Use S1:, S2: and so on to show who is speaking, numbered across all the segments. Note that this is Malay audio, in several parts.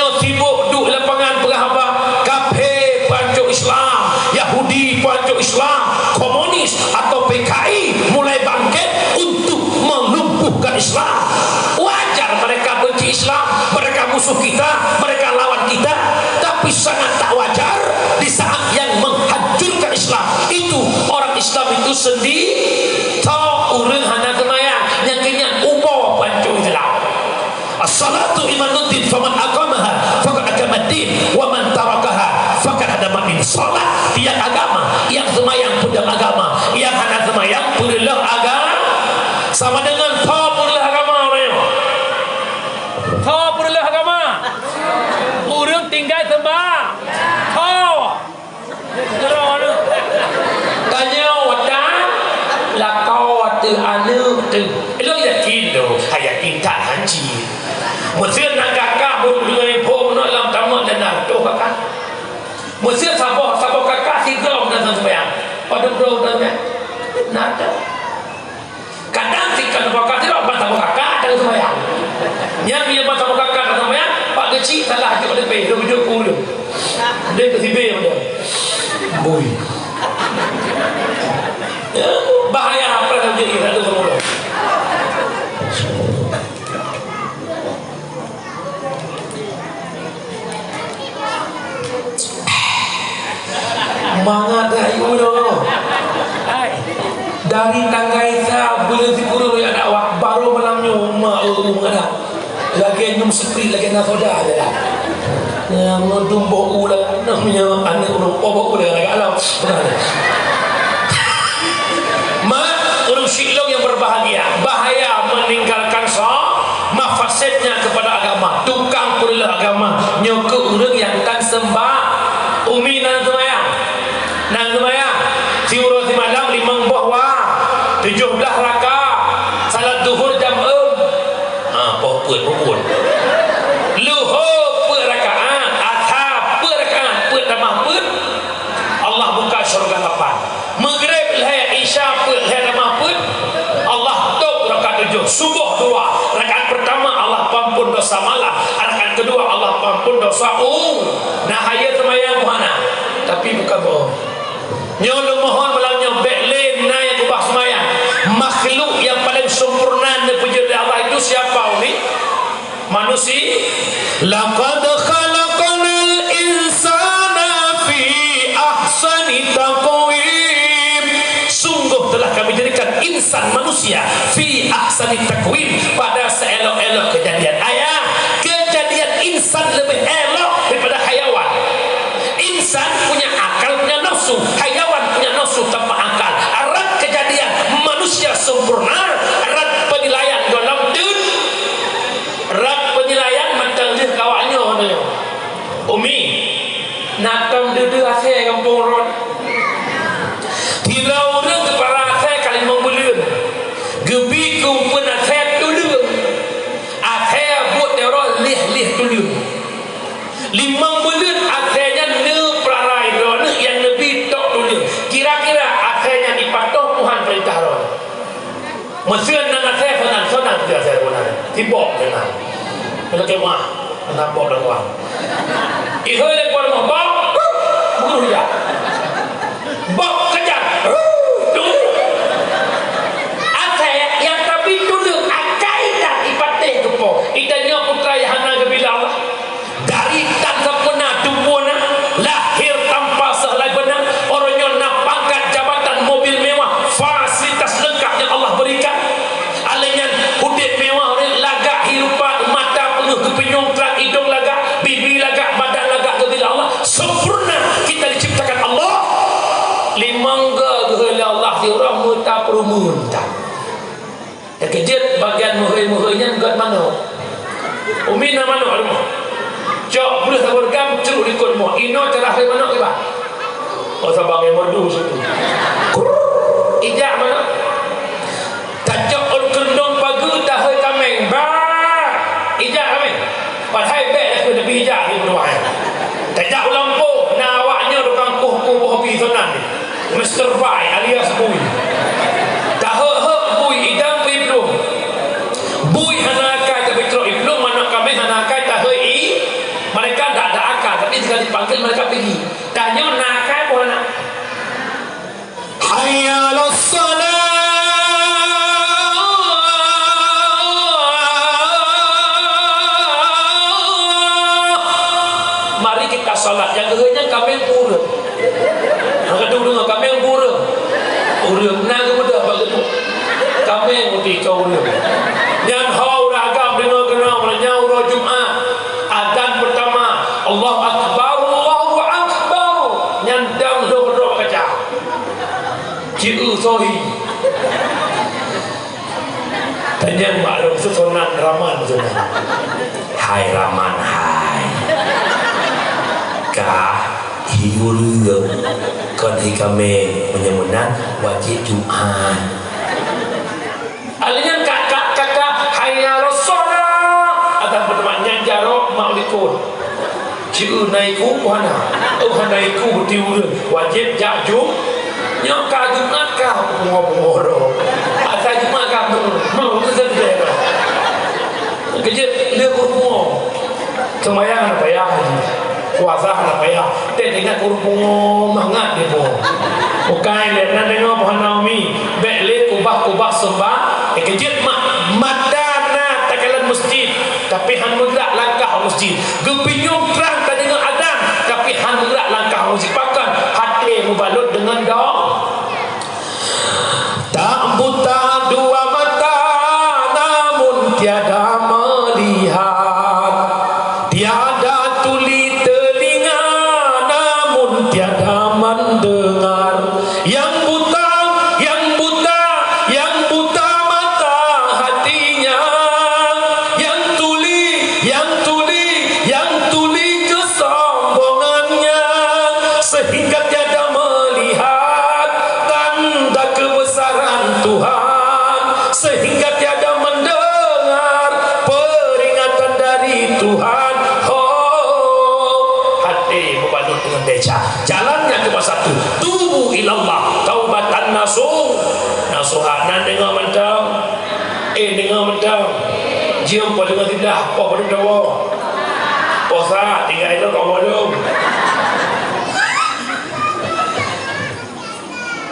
S1: Orangnya sibuk duk lapangan perahaba, kafe pancuk Islam, Yahudi pancuk Islam, komunis atau PKI mulai bangkit untuk melumpuhkan Islam. Wajar mereka benci Islam, mereka musuh kita, mereka lawan kita. Tapi sangat tak wajar di saat yang menghancurkan Islam itu orang Islam itu sendiri tahu urang hana kemayang yang kenyak umur pancuk Islam. As-salatu imanuddin faman aqamaha faqad aqamaddin wa man tarakaha faqad hadama din. Salat tiang agama, yang semayang pun agama, yang hana semayang pun agama. Sama dengan tha pun agama orangnya. Tha pun agama. Urang tinggal sembah. Tha. Tanya wadah lakau tu anu tu. Lo yakin do, yakin tak haji. Mesir nak kakak pun dengan ibu nak lam tamat dan nak tu kakak. Mesir sabah kakak tiga dan sembahyang. Pada bro dan nak ada. Kadang tikan kakak tidak bantah kakak dan sembahyang. Yang dia bantah kakak dan sembahyang, pak kecil salah dia lebih duduk dulu. Dia kesibe dia. Boy. Ya, bahaya apa yang jadi satu semula. Mangat ayu doh. Dari tangga Isa bulan 10 yang dakwah baru malamnya mak ada. Lagi nyum sepri lagi nak soda ada dah. Yang mentumbuh ulang namanya anak urang obok ulang lagi alam. Mak urang silong yang berbahagia, bahaya meninggalkan mafasidnya kepada agama. Tukang pula agama nyokok urang yang tak sembah umi nan semayang. Nan semayang si urang si malam 5 buah wa 17 rakaat salat zuhur jam 6 pokok luhur per rakaat asar per rakaat per tamah per Allah buka syurga 8 maghrib lahir isya per lahir tamah per Allah tok rakaat 7 subuh 2 rakaat pertama Allah pampun dosa malam rakaat kedua Allah pampun dosa nah hayat semayang mana tapi bukan bohong nyolong mohon malamnya beklen naik ubah semayang. Makhluk yang paling sempurna dipuji oleh Allah itu siapa ni? Manusia. Laqad khalaqnal insana fi ahsani taqwim. Sungguh telah kami jadikan insan manusia fi ahsani taqwim pada seelok-elok kejadian. Ayah, kejadian insan lebih elok daripada hayawan. Insan punya akal, punya nafsu. Hayawan punya nafsu tanpa akal. Arat kejadian manusia sempurna. Arat penilaian dalam dun. Arat penilaian macam dia kawannya. Umi nakam duduk asal kampung ron. Tidak orang kepala asal kali membelian. Gebi kumpul asal dulu. Asal buat dia orang lih-lih dulu. 5 bulan asalnya prarai dona yang lebih tok dulu. Kira-kira asalnya dipatuh Tuhan perintah roh. Mesin nang asal senang dia asal benar. Tibok benar. Kalau kemah nampak dah tuan. Ihoi le kuat mah bak. Bukan dia. Bak kejar. Asal yang tapi dulu akai tak ipateh kepo. Itanya putra Yahana kebila Allah. Dari tak sempurna tumpuna lahir tanpa sehelai benang orangnya nak pangkat jabatan mobil mewah fasilitas lengkap yang Allah berikan alanya hudip mewah lagak hirupan mata penuh kepenyong terak hidung lagak bibi lagak badan lagak kepada Allah sempurna kita diciptakan Allah limangga kepada Allah di orang muta perumun tak kejut bagian muhai-muhainya kat mana umi nak mana rumah cok boleh sabar gam ceruk ikut mu ino cerah ke mana ke ba oh sabang yang merdu situ ijak mana tajak ol kendong pagi tahu kameng ba ijak kameng padahal bet aku lebih ijak di berdua tajak lampu na awaknya tukang kuh hobi sonan Mr. Bai alias Bui tahu Bui idam Bui belum Bui hanakai tapi teruk belum mana kameng hanakai tahu panggil mereka pergi. Tanya nakai pun nak. Hayya 'alas salat. Mari kita salat. Yang keduanya kami pura. Yang kedua kami pura. Urang nak ke muda bagi tu. Kami mesti kau urang. Yang hau ragam dengar-dengar menyau roh Jumaat. Azan pertama, Allahu Akbar, Allahu Akbar. Nyandang doa kaca. Ciu sohi. Tanya maklum susunan Raman tu. Hai Raman, hai. Kah hiu rương còn thì kami menyemunat wajib Jumat. Alanya kakak hayya rasulullah ada bermakna jarok maulikun. Ciu naiku mana? Naiku diurang wajib jajum. Nyok ka Jumat ka ngomong-ngomong. Asa Jumat ka mau kesedek. Kejut dia kurung. Semayang apa ya? Puasa apa ya? Dengan kurung mangat dia pun. Bukan lihat nak tengok Puan Naomi. Beli kubah-kubah sembah. Kejut madana takalan masjid. Tapi han bergerak langkah masjid. Gepinyung terang tak dengar adhan. Tapi han bergerak langkah masjid. Pakan hati mubalut dengan doa. Tak buta dua mata namun tiada melihat. Tiada tuli telinga namun tiada mendengar. Yang buta mata hatinya. Yang tuli kesombongannya. Sehingga tiada melihat tanda kebesaran Tuhan. Sehingga tiada mendengar peringatan dari Tuhan. Hati berpadu dengan beca. Jalannya cuma satu. Tubu ilallah. Taubatan nasuha. Nan dengar mentang. Dengar mentang. Jiam pada dengar tidak. Apa pada dawa. Posa. Tinggal itu kau bodoh.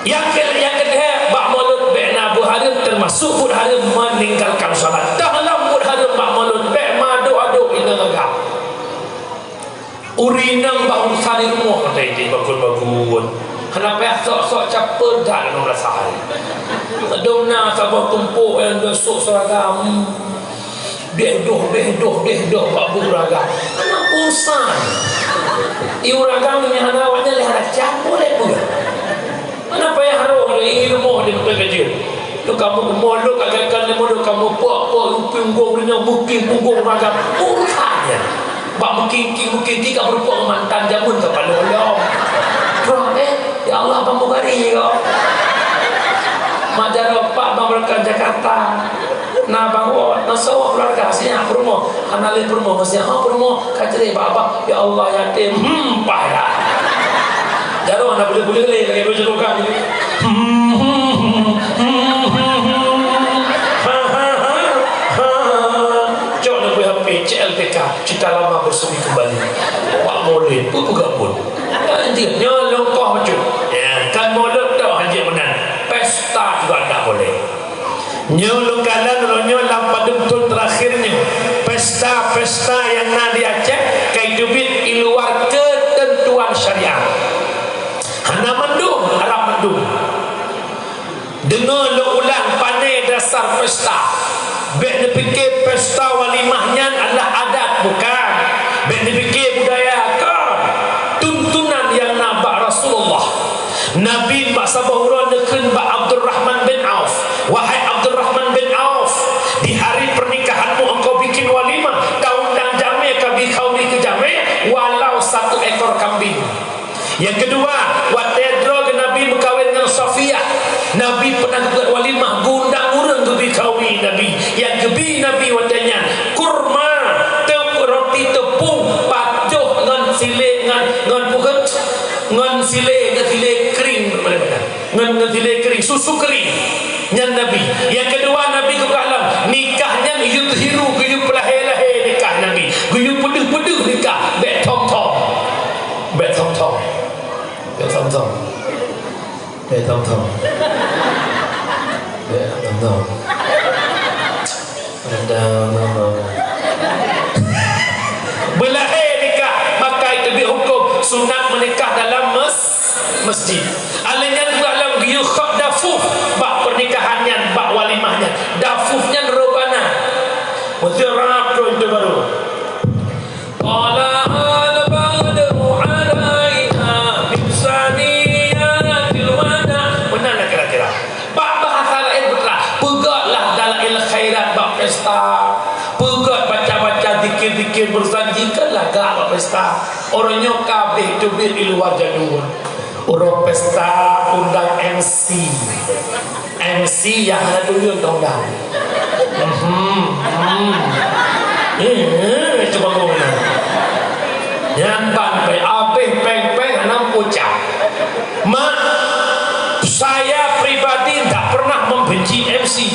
S1: Yang kedua, Bak Maulud Bek Nabu Harim termasuk Bud Harim meninggalkan salat. Dalam Bud Harim Bak Maulud Bek Madu-adu ina agak. Urinang bangun sari rumah kata ini bagun-bagun. Kenapa ya sok-sok capur dah dalam rasa hari. Dona sabah tumpuk yang besok seragam. Dehdoh Bak Buragam. Anak pulsan. Iuragam ini hanawanya lehara campur pun. Kenapa yang harus ada ilmu di betul kecil? Tu kamu molok agakkan molok kamu puak punggung dengan bukit punggung ragam urusannya. Bak mungkin kamu berpuak mantan jamun kepala Allah. Bro, ya Allah pamugari kau. Majar pak bang berkat Jakarta. Nah bang nasawa keluarga sini rumah, analis rumah masih rumah kacere apa? Ya Allah yatim payah. Jaro anak boleh lagi baju rokan ni. Jom nak buat HP CLPK Cita Lama Bersemi Kembali. Pak Maulid pun juga pun. Anjir nyolong kau macam. Ya kan Maulid dah anjir benar. Pesta juga tak boleh. Nyolong kalan nyolong pada betul terakhirnya. Pesta yang nak di Aceh kaidubit di luar ketentuan syariah. Hana mendung, harap mendung. Dengar lo ulang pandai dasar pesta. Bek dipikir pesta walimahnya adalah adat, bukan. Bek dipikir budaya kan. Tuntunan yang nampak Rasulullah. Nabi Mbak Sabahura nekun Mbak Abdurrahman bin Auf. Wahai Abdurrahman bin Auf, di hari pernikahanmu engkau bikin walimah. Undang jamai kabi kaumi ke jamai walau 1 ekor kambing. Yang kedua, waktu Nabi berkahwin dengan Safiyah. Nabi pernah buat walimah gundang urang kebi kaumi Nabi. Yang kebi Nabi watanya kurma, roti tepung, pacuh ngan sile ngan bukan ngan sile kering berbeda. Ngan sile kering, susu kering. Yang Nabi. Yang kedua Nabi kegalam nikahnya yudhiru guyup lahir nikah Nabi. Guyup peduh nikah bek tong-tong. Tom. Ya, Tom. Berlahir nikah, maka itu dihukum sunat menikah dalam masjid. Alanya dalam yukhab dafuf bak pernikahannya, bak walimahnya. Dafufnya robana. Betul rapi itu baru. Qala al-badru alaina bisaniyatil wada. Benar tak kira-kira? Bak bahasa lain betul. Pegaklah dalam khairat bak pesta. Pegat baca-baca dikir-dikir bersanjikanlah gak bak pesta. Orangnya kabeh tubir di luar jaduan. Orang pesta undang MC yang ada dulu undang. Coba kau mana? Nyamban pe abeh peng enam pucak. Mak, saya pribadi tak pernah membenci MC.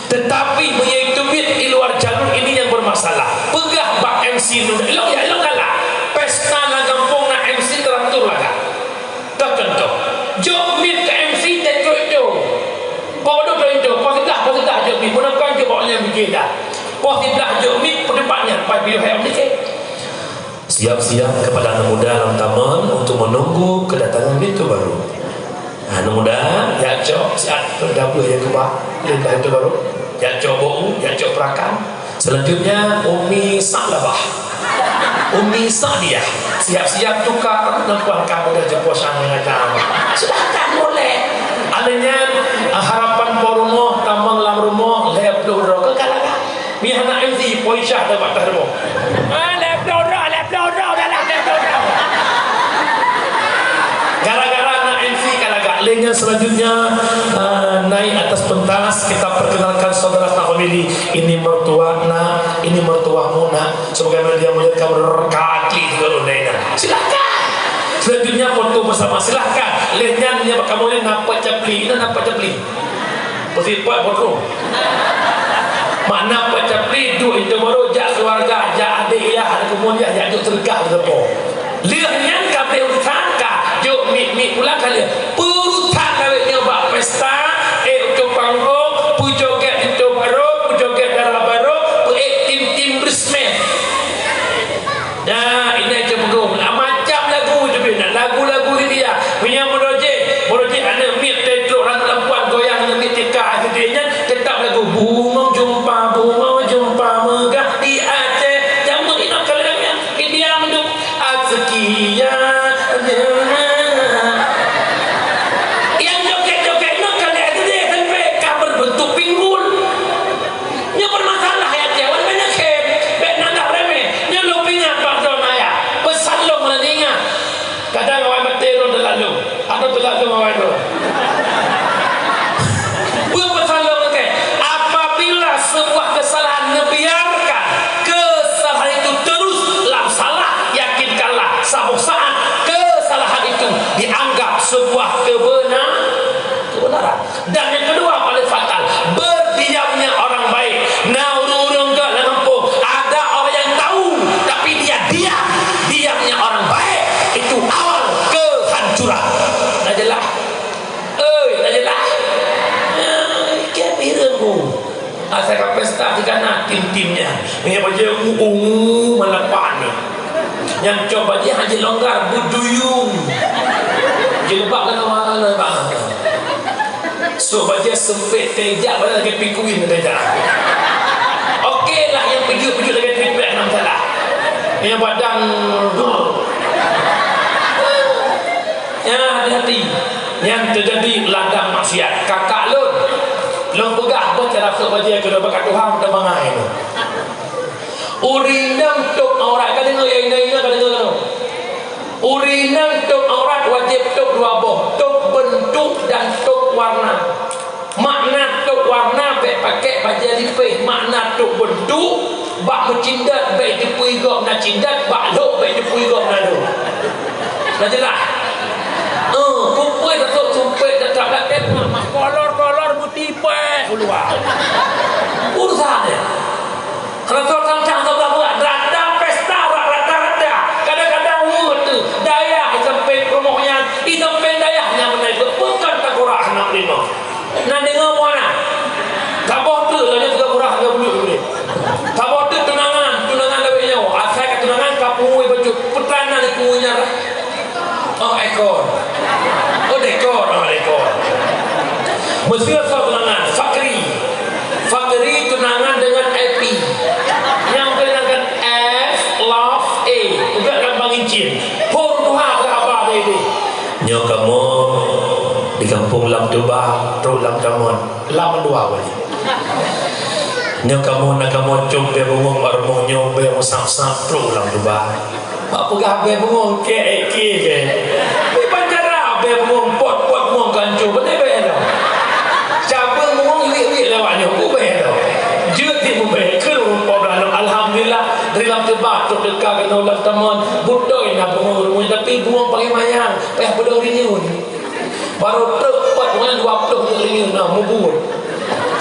S1: Tetapi yaitu di luar jalur ini yang bermasalah. Pegah bak MC nu elok kalah. Pesta lang kampung na MC teratur lah kan. Contoh, jom mit ke MC dan itu. Bodoh itu, positif jom mit. Bukan je bawanya mikir dah. Positif jom mit pendapatnya. Pai bio hayam ni. Siap-siap kepada anak muda dalam taman untuk menunggu kedatangan itu baru. Anak muda, ya cok, siap terdapur yang kebak. Lintah itu baru. Ya cok bau, ya cok perakan. Selanjutnya Umi Salabah. Umi Sadiah siap-siap tukar perempuan kamu dah jemput sang mengajar. Silahkan boleh. Alanya harapan porumoh tambang lam rumah lep doro ke kalangan. Mi anak MC poisyah dapat termo. Lep doro dalam lep doro. Gara-gara anak MC kalangan. Alanya selanjutnya naik atas pentas kita perkenalkan saudara family. Ini mertua nak, ini mertuamu nak. Sebagaimana dia melihat kamu kaki kalau naik. Silakan. Selanjutnya foto bersama, silakan. Lihatnya dia kamu ni nampak capli, ini nampak capli. Pasti buat foto. Mana nampak capli duk itu baru jak keluarga, jak adik ya, ada kemudian jak duk tergah berapa. Lihatnya kabel utangka, jok mik pulang kali. Perutang kawitnya bak pesta, untuk panggung, pujoget itu baru, pujoget darah baru, tim bersmen. Nah, ini aja penggung. Macam lagu tu bina. Lagu-lagu ini ya. Punya Modoje ada mit tetruk orang perempuan goyang dengan mit tika. Gedenya tetap lagu bunga jumpa megah di Aceh. Jamu ini nak kalau yang dia menduk sekian. Yang joget-joget nak kalau ada dia sampai kabar bentuk pinggul. Nya bermasalah ya cewek banyak kem. Bet nak remeh. Nya lu pingat pasal naya. Pesalong lah ninga. Kadang awak mati ron terlalu. Ada terlalu awak tu. Buat pesalong ke? Apabila sebuah kesalahan membiarkan kesalahan itu terus lam salah, yakinkanlah suatu saat kesalahan itu dianggap sebuah kebenaran. Dan yang kedua paling fatal, berdiamnya orang baik. Nah, urung ke lempo. Ada orang yang tahu tapi dia diam. Diamnya orang baik itu awal kehancuran. Dah jelas. Dah jelas. Kebirmu. Saya pesta di kanan tim-timnya. Ini baca ungu melepan. Yang coba dia hanya longgar buduyung. Jilbab kan orang bang. So baca sempit tejak pada lagi pikuin tejak. Okeylah yang pergi lagi triplet enam salah. Yang badan ya hati-hati. Yang terjadi ladang maksiat. Kakak Long pegah apa cara rasa baca ke dekat Tuhan dah bangai tu. Urinang tok aurat kan dengar yang ini kan dengar. Urinang tok aurat wajib tok dua boh, tok bentuk dan tok warna. Makna tok warna baik pakai baca lipih, makna tok bentuk bak mencindat baik dipui gok nak cindat, bak lok baik dipui gok nak do. Dah jelas. Kumpul datuk sumpit tetap nak mak kolor putih keluar. Urusan dia. Kalau tang-tang tak buat rata pesta rata. Kadang-kadang tu daya sampai rumahnya, sampai dayahnya menaik bukan punya oh ekor oh dekor mesti ada tunangan Fakri tunangan dengan Epi yang tunangan F love A juga gampang incin pun tuha apa ini nyo kamu di kampung Lam Tuba terus Lam Damon Lam dua wali nyo kamu nak kamu jumpa bungong marmong nyombe musang-sang terus Lam Tuba apa gabe bungong ke ni pancara be bungong pot bungong kancu betul betul cabang bungong iwi lewatnya aku betul jadi membe kerun poblan alhamdulillah dari Lam Tuba terus dekat ke Lam Damon budoi nak bungong rumah tapi bungong pakai mayang payah bedau rinyun baru tepat dengan 20 rinyun nak mubur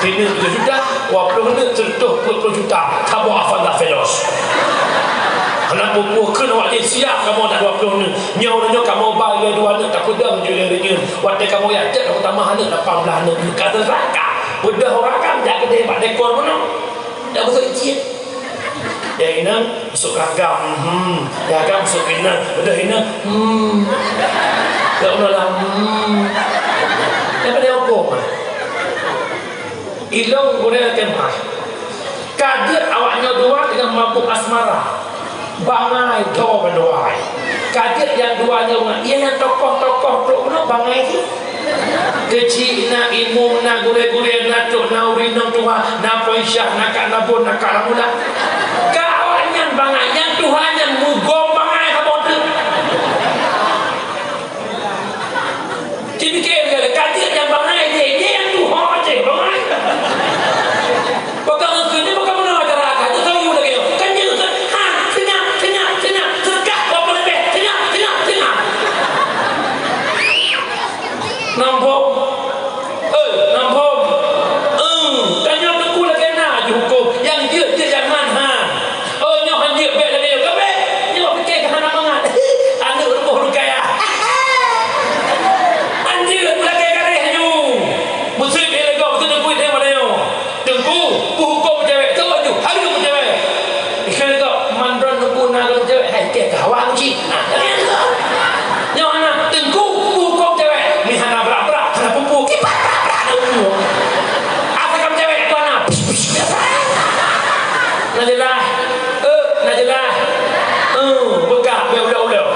S1: kini sudah 20 menit tertuh 20 juta kamu afalah felos anak buku kena waktu siap kamu nak 20 menit nyawa kamu bayar 2 menit tak pedang jual waktu kamu yajak kamu tambah anak 18 menit kata raka udah orang kan tak gede pak dekor mana tak betul icin yang ini masuk ragam ragam masuk ini udah ini tak udah lah yang pada hukum ilong boleh kemah kadir awaknya dua dengan mabuk asmara bangai do berdoa kadir yang duanya ia yang tokoh-tokoh tu bangai tu kecil na ilmu na gure-gure na tuk na urinong tuha na poisyah na kak nabun na kak lamula kawannya bangai yang Tuhan yang mugom bangai kamu tu dipikir kadir yang bangai dia yang Tuhan aja bangai bakal ngekini bakal menawar akan itu tahu you lagi kan dia kan tengah terkah apa lebih tengah nampok kan yang teku lagi nak hukum yang dia jangan nyohan dia baik lagi kabe nyoh fikir ke hana mangat anda rubuh rukaya anjir lagi kareh you muslim dia lagi betul tengku dia mana yo tengku hukum cewek tu aju hari tu cewek ikan tu mandron tengku nak cewek hai ke kawan cik nyoh anak tengku hukum cewek ni hana berak-berak hana pupu kipat berak-berak tengku asal cewek tu anak najelah bekak udah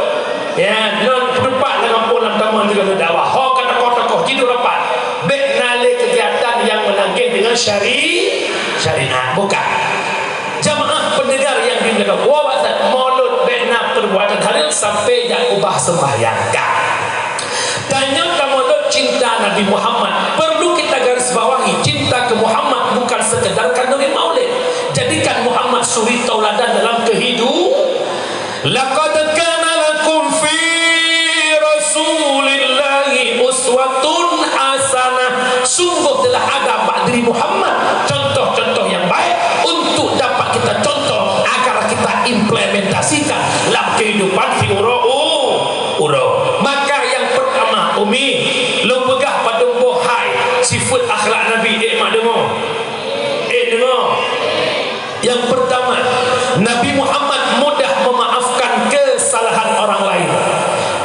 S1: ya non tempat dalam polam taman juga dakwah ho kata tokoh jidu rapat bek nale kegiatan yang menanggih dengan syariat bukan jamaah pendengar yang dimuliakan wawasan maulud bek perbuatan halal sampai yang ubah sembahyang dan yang tamadud cinta Nabi Muhammad perlu kita garis bawahi cinta ke Muhammad bukan sekedar kandungan maulid jadikan Muhammad suri tauladan dalam kehidupan laqad kana lakum fi rasulillahi uswatun hasanah sungguh telah ada pada diri Muhammad contoh-contoh yang baik untuk dapat kita contoh agar kita implementasikan dalam kehidupan fi uro maka yang pertama umi lu pegah pada bohai sifat akhlak Nabi mak dengar yang pertama Nabi Muhammad mudah memaafkan kesalahan orang lain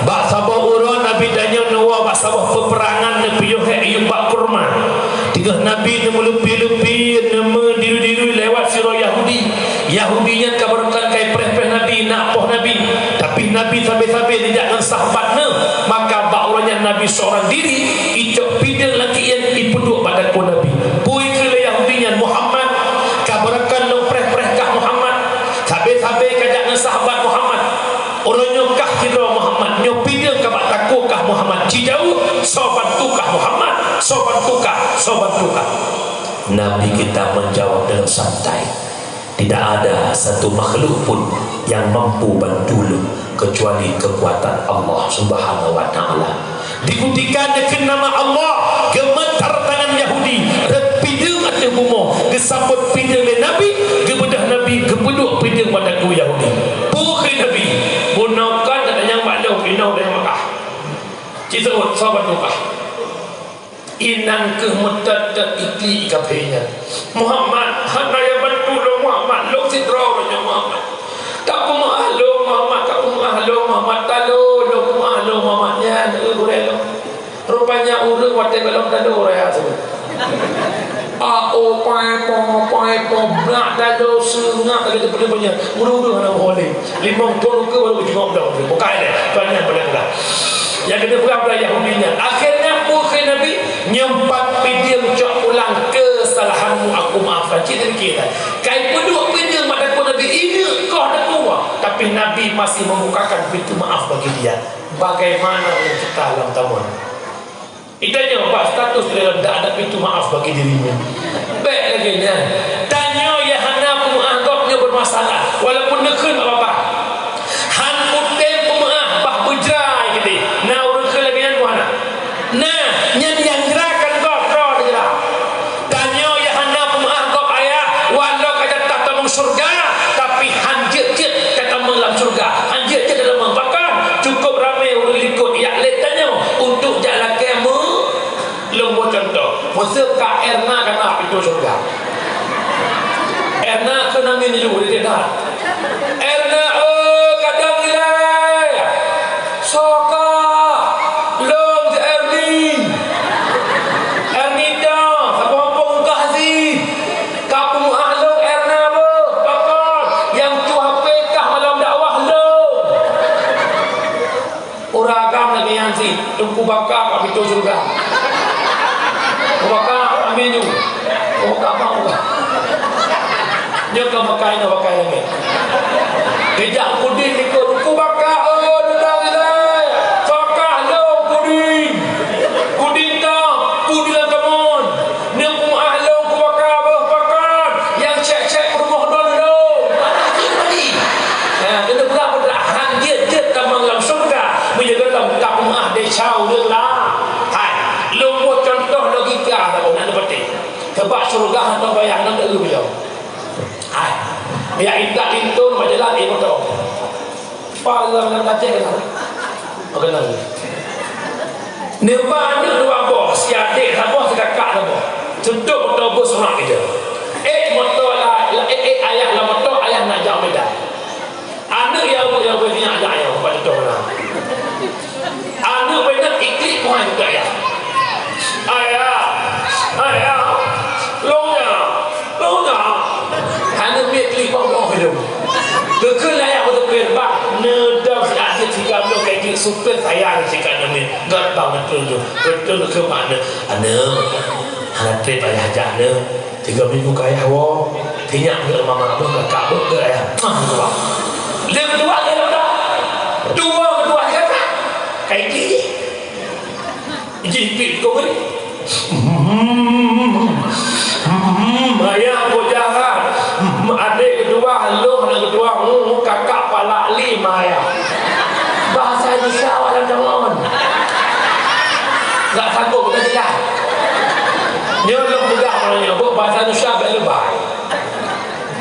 S1: bak sabah urang Nabi danya nawa bak sabah peperangan Nabi Yuhai bak kurma tiga Nabi nemu lebih nama diru-diru lewat sirah Yahudinya kabarkan kai preh-preh Nabi nak poh Nabi tapi Nabi sampai-sampai tidak dengan sahabatnya maka bak orangnya Nabi seorang diri icok pidang lagi yang dipeduk pada ku Nabi pui ke Yahudinya Muhammad kabarkan lo preh-prehkah Muhammad sampai-sampai kajak dengan sahabat Muhammad orangnya kah kira Muhammad nyopidang kabak takukah Muhammad cijau sobat tukah Muhammad sobat tukah Nabi kita menjawab dengan santai tidak ada satu makhluk pun yang mampu bantu lu kecuali kekuatan Allah Subhanahu wa taala dibuktikan dengan nama Allah gemetar tangan Yahudi repidung atau bumo gesambut pidung Nabi gebedah Nabi gebeduk pidung pada ku Yahudi bukan Nabi bunakan dan yang badau inau dari Mekah kita sahabat tukah inang ke mutadat ikli ikapenya Muhammad hana yang bantu lo Muhammad lo sidra lo Muhammad tak pemahlo Muhammad dalam tanda orang tu. Pai nak tanda sengak tadi punya. Mudah-mudahan nak boleh. 5 tahun ke baru jengok dah. Bukan dia. Banyak pada. Yang kena berapa Yahudinya. Akhirnya mungkin Nabi nyempat video cak ulang kesalahanmu aku maafkan. Cik kita. Kai penduk video mak takut Nabi ini kau dah tua. Tapi Nabi masih membukakan pintu maaf bagi dia. Bagaimana yang kita dalam tamuan. Itanya Pak status dia tak ada pintu maaf bagi dirinya. Baik lagi nya. Tanya ya hana penganggapnya bermasalah walaupun nekun apa-apa. Han putem pemaaf bah bujrai gitu. Nah urus lagi yang mana? Nah, yang gerakan kau dia. Tanya ya hana penganggap ayah walau kata tak tamu surga tapi hanjit kata dalam surga. Hanjit dalam makan cukup ramai urus ikut ya letanya untuk jalan kamu lembut contoh. Masa Kak Erna kena pintu surga. Erna kena minum dia dah. Erna kadang nilai. Soka long si Ernita apa-apa kasih. Kamu ahlong Erna bo. Pakar yang tu HP kah malam dakwah lo. Uragam lagi yang si tungku bakar kat pintu surga. Bakar ambil ni. Bakar mau tak? Dia kau bakar ni bakar lagi. Kejap kudin ni kau bakar. Oh, dah. Bakar lo kudin. Kudin tak. Kudin lah teman. Ni pun ahlong ku bakar. Yang cek rumah don lo. Lagi. Kena berapa dah hanjit tamang dalam surga. Menjaga dalam tak maaf dia cau dia lah. Lumpuh contoh logika tak nak dapat. Sebab surga atau bayang nak dulu beliau. Hai. Biar intak intun majalah dia betul. Pada nak baca kan. Okey lagi. Nebah ni dua bos, si adik sama si kakak sama. Contoh motor bos orang kita. Motor lah, ayah lah motor ayah nak jauh beda. Anak yang boleh ajak ayah pada tu lah. Anak benar iklik pun ada ayah. Ayah, longnya, hanya mikli bawah hidup. Kekelaya untuk berbak, nedam asyik jika belum kayak super sayang jika nama gat banget betul ke mana? Anak trip ayah jana, 3 minggu kaya wo, tinyak ke mama abang kakak ke ayah. Dia kedua dia dah, kedua kakak, kayak gini. Jipit kau beri. Ayah aku jahat. Adik kedua lu anak kedua kakak palak 5 ayah. Bahasa Indonesia dalam jangan. Tak sanggup kita jelas. Dia belum juga orangnya. Bahasa Indonesia baik lebay.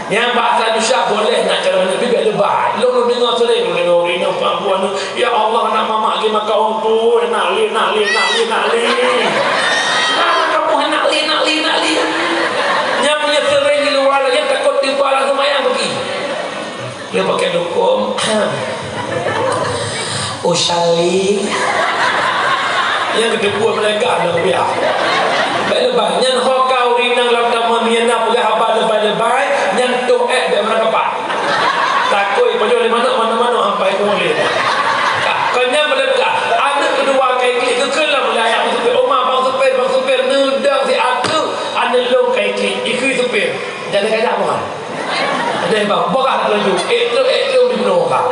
S1: Yang bahasa Indonesia boleh nak cara mana lebih lebay. Lu dengar sering dengar orang perempuan tu. Ya Allah nak mama lagi makan orang tu. Nak li. Nak li. Yang punya sering di luar lagi takut tiba langsung mayang pergi. Dia pakai dukung. Usyali. Yang kedua mereka nak biar. Baik lebay. Yang kau rinang dalam taman miana pergi haba lebay. Yang tu dia mana kapat. Takut pajak di mana sampai tu boleh. Kanya mereka anak kedua kayak klik kekelam layak supir Omar bang supir nedang si aku anak long kayak klik ikut supir jadi kaya apa ada bang bogah laju itu di belakang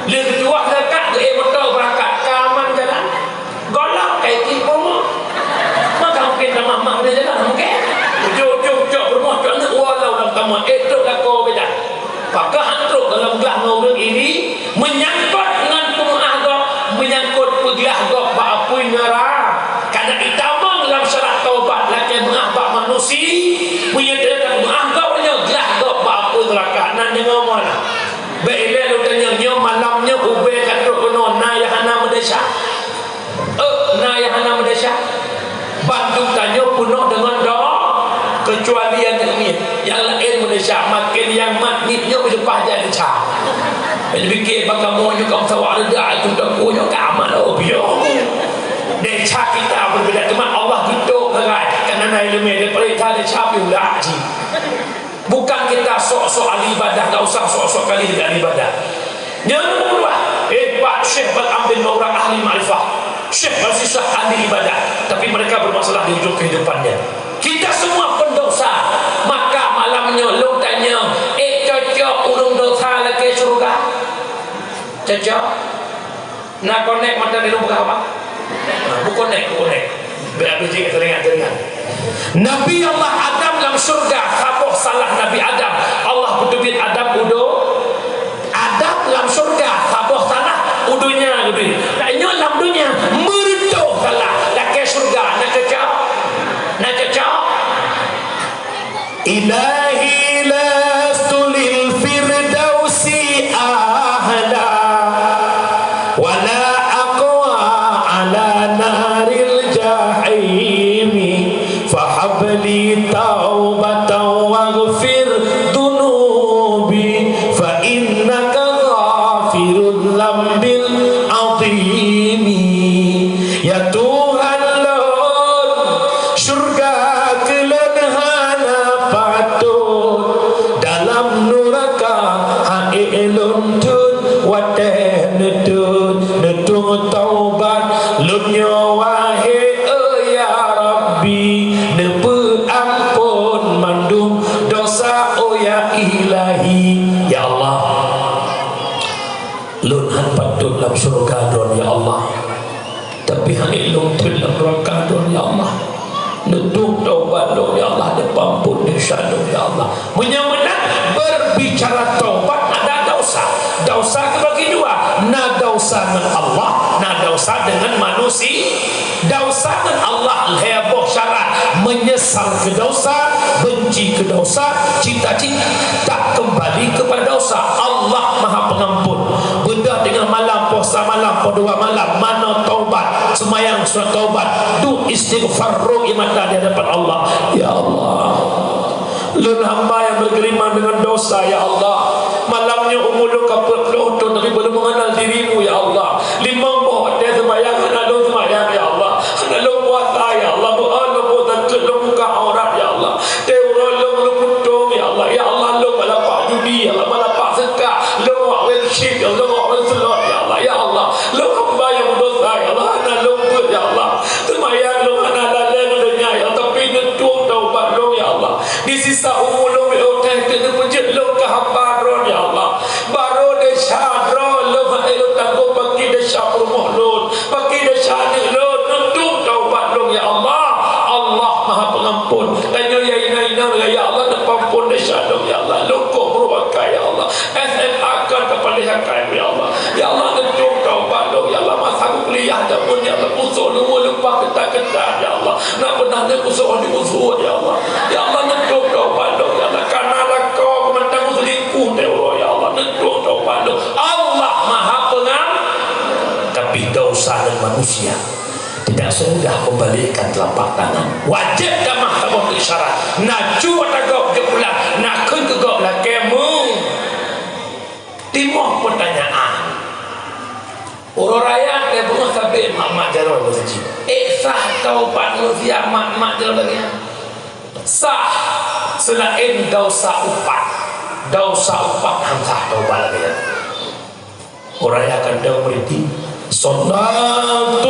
S1: dia kedua dekat ke motor berangkat kaman jalan golak kayak klik rumah maka mungkin mak dia jalan mungkin jom rumah tu anak walau dalam taman itu lah kau beda maka hantruk dalam gelah ngorang ini menyangkut pegilah gok bapui nera karena itamang dalam syarat taubat lagi mengabak manusia punya tidak menganggapnya gelah gok bapui neraka nak dengar mana baiklah lu tanya malamnya ubay katruk penuh nayahana medesya Bandung tanya penuh dengan doa kecuali yang yang lain Malaysia makin yang matnitnya berlepas jadi cah jadi fikir bakal mau juga sawar dah itu tak punya kamal biar dan cah kita berbeza cuma Allah anak ilmu dia perintah dia capi ulah haji. Bukan kita sok-sok ahli ibadah, tak usah sok-sok kali dengan ibadah. Yang kedua, Pak Syekh berambil orang ahli ma'rifah, Syekh bersisah ahli ibadah, tapi mereka bermasalah di hujung kehidupannya. Kita semua pendosa. Maka malamnya lu tanya, cocok urung dosa lagi surga? Cocok? Nak connect mata di rumah apa? Bukan connect. Biji teringat. Nabi Allah Adam dalam surga, kapok salah Nabi Adam. Allah putubit Adam udo. Adam dalam surga, kapok salah udunya udu. Tanya dalam dunia merdu salah. Laki surga nak cocok? Nak cocok? Ilahi lastu lil firdausi ahla wala aqwa ala naril jahimi fahabli taubatan waghfir dunubi fa innaka ghafirul lambil azimi. Ya Tuhan Lord, surga kelenhana patut dalam neraka hailun tun watenetun netung taubat lunya wahai ya Rabbi nepe ampun mandum dosa ya ilahi. Ya Allah, lunhan patut dalam surga don ya Allah, tapi hailun tun dalam neraka don ya Allah. Netung taubat dong ya Allah, depan pun disyadong ya Allah. Menyemenang berbicara taubat ada dosa. Dosa kebagi dua, na dosa dengan Allah, na dosa dengan manusia. Dosa dengan Allah heboh syarat, menyesal ke dosa, benci ke dosa, cita-cita tak kembali kepada dosa. Allah Maha Pengampun. Benda dengan malam puasa malam, dua malam, mana taubat, semayang surat taubat, du istighfar ruh imata di hadapan Allah. Ya Allah, lun hamba yang bergelimang dengan dosa ya Allah, malamnya umur lu kaput lu tapi belum mengenal dirimu ya Allah. Lima buah dia semayang, anak lu semayang ya Allah, anak lu puasa ya Allah, bukan lu puasa lu buka aurat ya Allah, teura lu putung ya Allah. Ya Allah, lu malapak judi ya Allah, malapak sedekah, lu awal syirk ya Allah, awal salat ya Allah. Ya Allah, lu hamba yang berdosa ya Allah, anak lu put ya Allah, semayang lu anak lain dunia ya, tapi netung taubat lu ya Allah. Di sisa umur lu otak kena penjat lu ke hamba ron ya Allah, baru de syadron lu lu tangguh bagi de syafur muhlun, bagi de syadik lu netung taubat lu ya Allah. Allah Maha Pengampun. Tanya ya ina ya Allah, depan pun de syadong ya Allah, lu kok berwakai ya Allah, SMA kan kepada hakai ya Allah. Ya Allah, netung taubat lu ya Allah. Masa aku kuliah dah pun ya Allah, usul lu lupa ketat-ketat ya Allah, nak benar dia usul di usul ya Allah. Ya Allah, netung taubat lu ya Allah, karena kau mentang selingkuh dewa ya Allah, netung taubat lu. Allah Maha Pengampun. Tapi dosa dan manusia tidak semudah membalikkan telapak tangan. Wajib dah mahkamah isyarat. Naju atagok jepulah, nakun kegok lah kemu. Timur pertanyaan. Orang raya dia bunga kabin mak-mak jarol bersaji. Sah taubat manusia mak-mak jarol lagi. Sah selain dosa upat. Dosa upat hamsah taubat lagi. Orang raya akan dah berhenti. Salatullah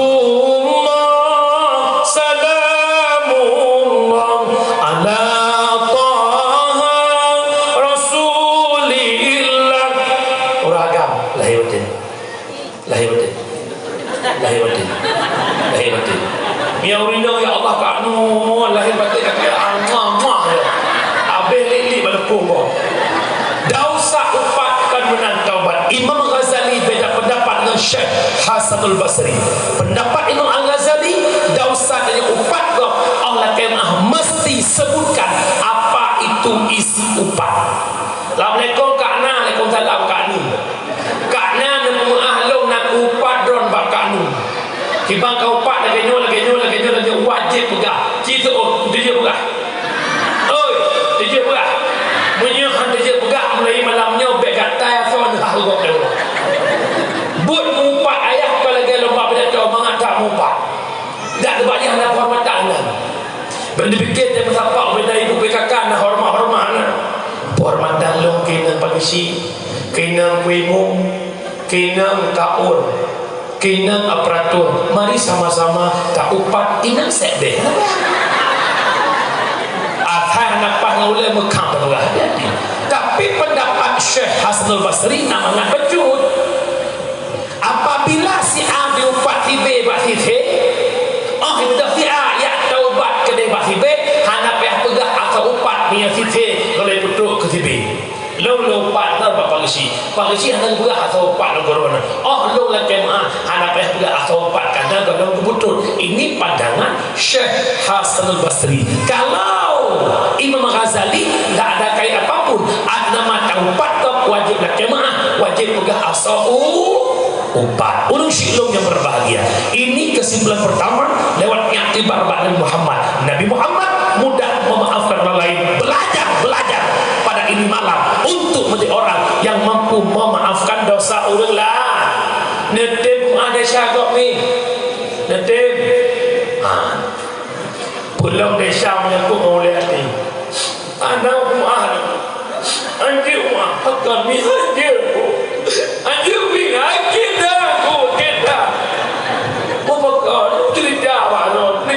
S1: salamullah ala taha rasulillah. Orang agam lahir batin ya urina ya Allah kanu lahir batin kakak Allah ya abis lili balapung kau dausa upatkan menang taubat. Imam Ghazali beda pendapat dengan Syekh Hasanul Basri. Pendapat Imam Al-Ghazali, dausa dengan upat kau Allah kemah mesti sebutkan apa itu isi upat. Assalamualaikum kakna, Waalaikumsalam kakni. Kakna nemu ahlung nak upat dron bak kaknu. Kibang kau upat lagi nyol wajib pegah. Kita dia pegah. Oi, dia pegah. Menyehan dia pegah mulai malamnya begat tay son hal gok dulu. Buat mumpat ayah kalau lagi lomba pada tu mengatak mumpat. Tak terbayang nak hormat tangan. Yang dipikir dia bersapak benda ibu PKK nak hormat-hormat nak. Hormat dalung kena pagisi, kena kuimu, kena kaur, kena aparatur. Mari sama-sama tak upat inang sedeh. Athai nampak ngulai mekam betul. Tapi pendapat Syekh Hasanul Basri namanya bejut. Apabila si A diupat si B buat si C, oh itu si A ya taubat ke dia buat si B, hana payah pegah atau upat punya si C boleh putuk ke si B. Lo partner bapak pagisi hana pegah atau upat lo corona. Oh lo lah kemah hana payah pegah atau upat kadang kadang betul. Ini pandangan Syekh Hasanul Basri. Kalau Imam Ghazali tak ada kait apapun, ada mata upat wajib nak kemah, wajib pegah asal upat. Ulun syiklum yang berbahagia. Ini kesimpulan pertama lewat iktibar Nabi Muhammad. Nabi Muhammad mudah memaafkan orang lain. Belajar pada ini malam untuk menjadi orang yang mampu memaafkan dosa orang lah. Netip ada syagok ni. Netip. Pulang desa menyangkut oleh hati. Anak mu'ah. Anjir mu'ah. Hakkan ni anjir. Anjir bingai kita.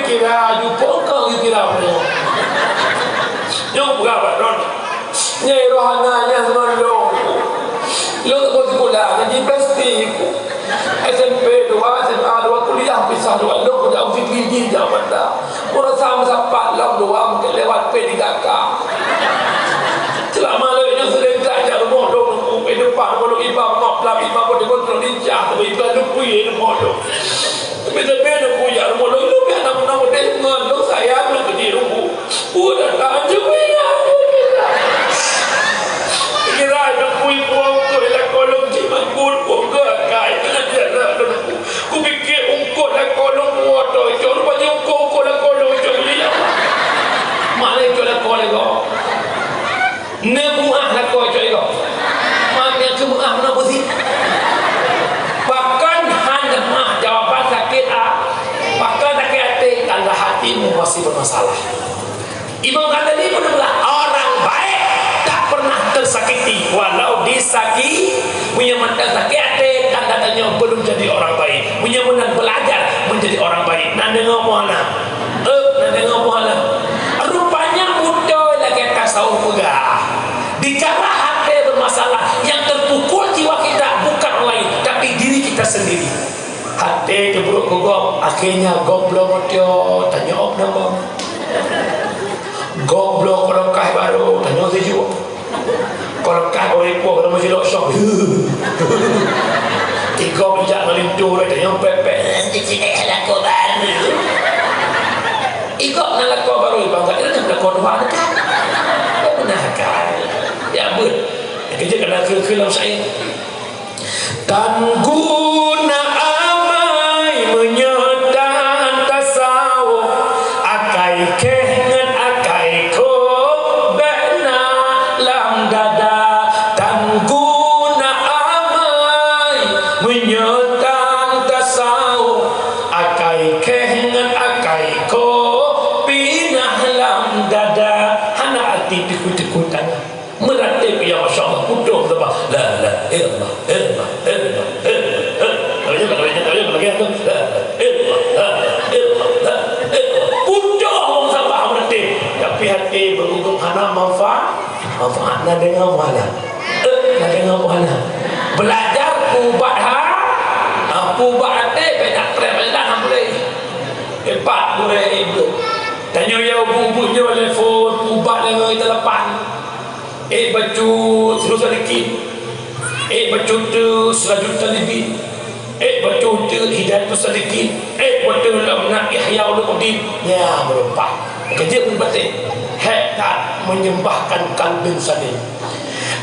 S1: Kira jumpa kau kira apa? Jumpa apa don? Nyai rohananya semua lo tak sekolah jadi plastik. SMP 2, SMA 2, kuliah pisah 2, lo kerja ofis gigi zaman dah. Orang sama sapat lam 2 mungkin lewat P3K. Selama lo itu sering belajar modal depan kalau ibang mak pelan ibang boleh kontrol lincah tapi ibang lu puye modal. Beda-beda punya rumah lo biar nama-nama dengan lo sayang lo ke rumah udah tak juga kira ada punya puang tu lah kolong ciman pun puang ke kai belajar lah ku fikir ungkut lah kolong water itu rupanya ungkut lah kolong itu mana itu lah kolong itu nebuah lah kolong itu mana yang kemuah mana bersih bahkan hanya mah jawapan sakit bahkan sakit hati tanda hatimu masih bermasalah. Imam Ghazali pun adalah orang baik tak pernah tersakiti walau disakiti punya mantan sakit hati tanda-tandanya belum jadi orang baik punya menang belajar menjadi orang baik nak dengar mana nak dengar mana rupanya mudah lagi tasawuf pegah dikala hati bermasalah yang terpukul jiwa kita bukan orang lain tapi diri kita sendiri. Hati keburuk gogok akhirnya goblok dia tanya op nama goblok kalau kai baru tanya sejuk kalau kai oleh puak kalau masih loksong tiga bijak melintu lah tanya pepek cik laku baru ikut nak laku baru ibang tak kira nak laku dua dekat tak pernah kan ya ber kerja kena ke-kelam saya dan guna menyetan tasawuf akai kengan akai ko bena lam dada dan guna amai menyetan tasawuf akai kengan akai ko pinah lam dada hana hati tikut-tikutan meratib ya masyaallah putus apa la la illallah illallah illallah tapi hati berhukum hana manfaat nak dengar mana belajar ubat ubat hati banyak perempuan boleh empat boleh ibu tanya ya ibu-ibunya telefon ubat dengan kita lepas baju terus sedikit baju tu 100 juta lebih baju tu hidayah tu sedikit baju dalam nak ihya ulumuddin ya berubah kerja pun batin tak menyembahkan kalbin sadin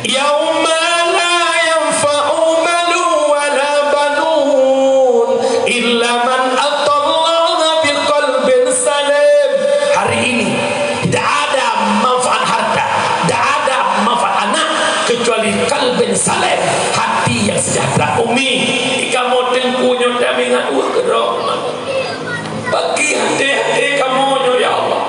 S1: yauma la yanfa'u malu wala banun illa man atallaha biqalbin salim. Hari ini tidak ada manfaat harta, tidak ada manfaat anak kecuali kalbin salim, hati yang sejahtera. Umi kamu tengkunya damingan gerok bagi hati-hati kamu ya Allah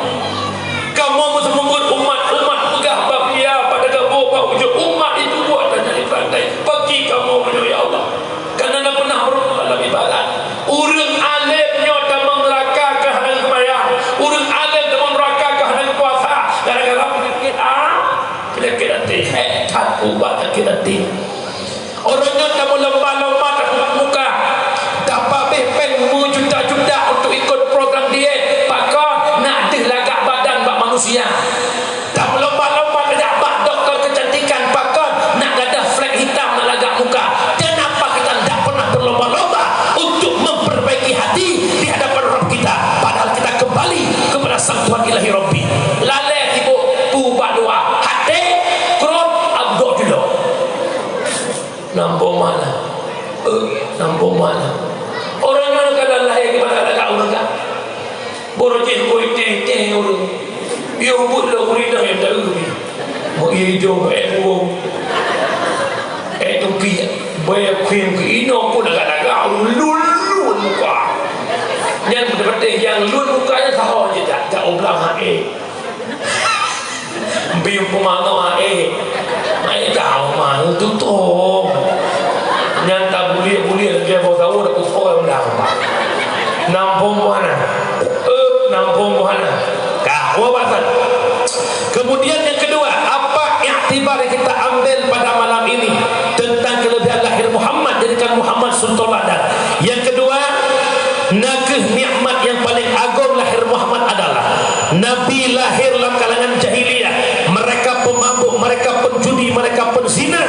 S1: nampung mana orangnya kadang lahir kepada agak orang kan borojeh koi teh orang ia ubud lah uridah yang tak ubi mau hijau buang tu bayar kuih ino pun agak-agak lul muka yang betul-betul yang lul mukanya tahu je tak oblang biung pemangau tahu mana tutup yang tak boleh dia bawa tahu dah kutuk yang mendapat nampung mana kau batal. Kemudian yang kedua, apa iktibar yang kita ambil pada malam ini tentang kelebihan lahir Muhammad, jadikan Muhammad sultan ladan. Yang kedua, nakih nikmat yang paling agung lahir Muhammad adalah Nabi lahir dalam kalangan jahiliyah, mereka pemabuk, mereka penjudi, mereka penzina.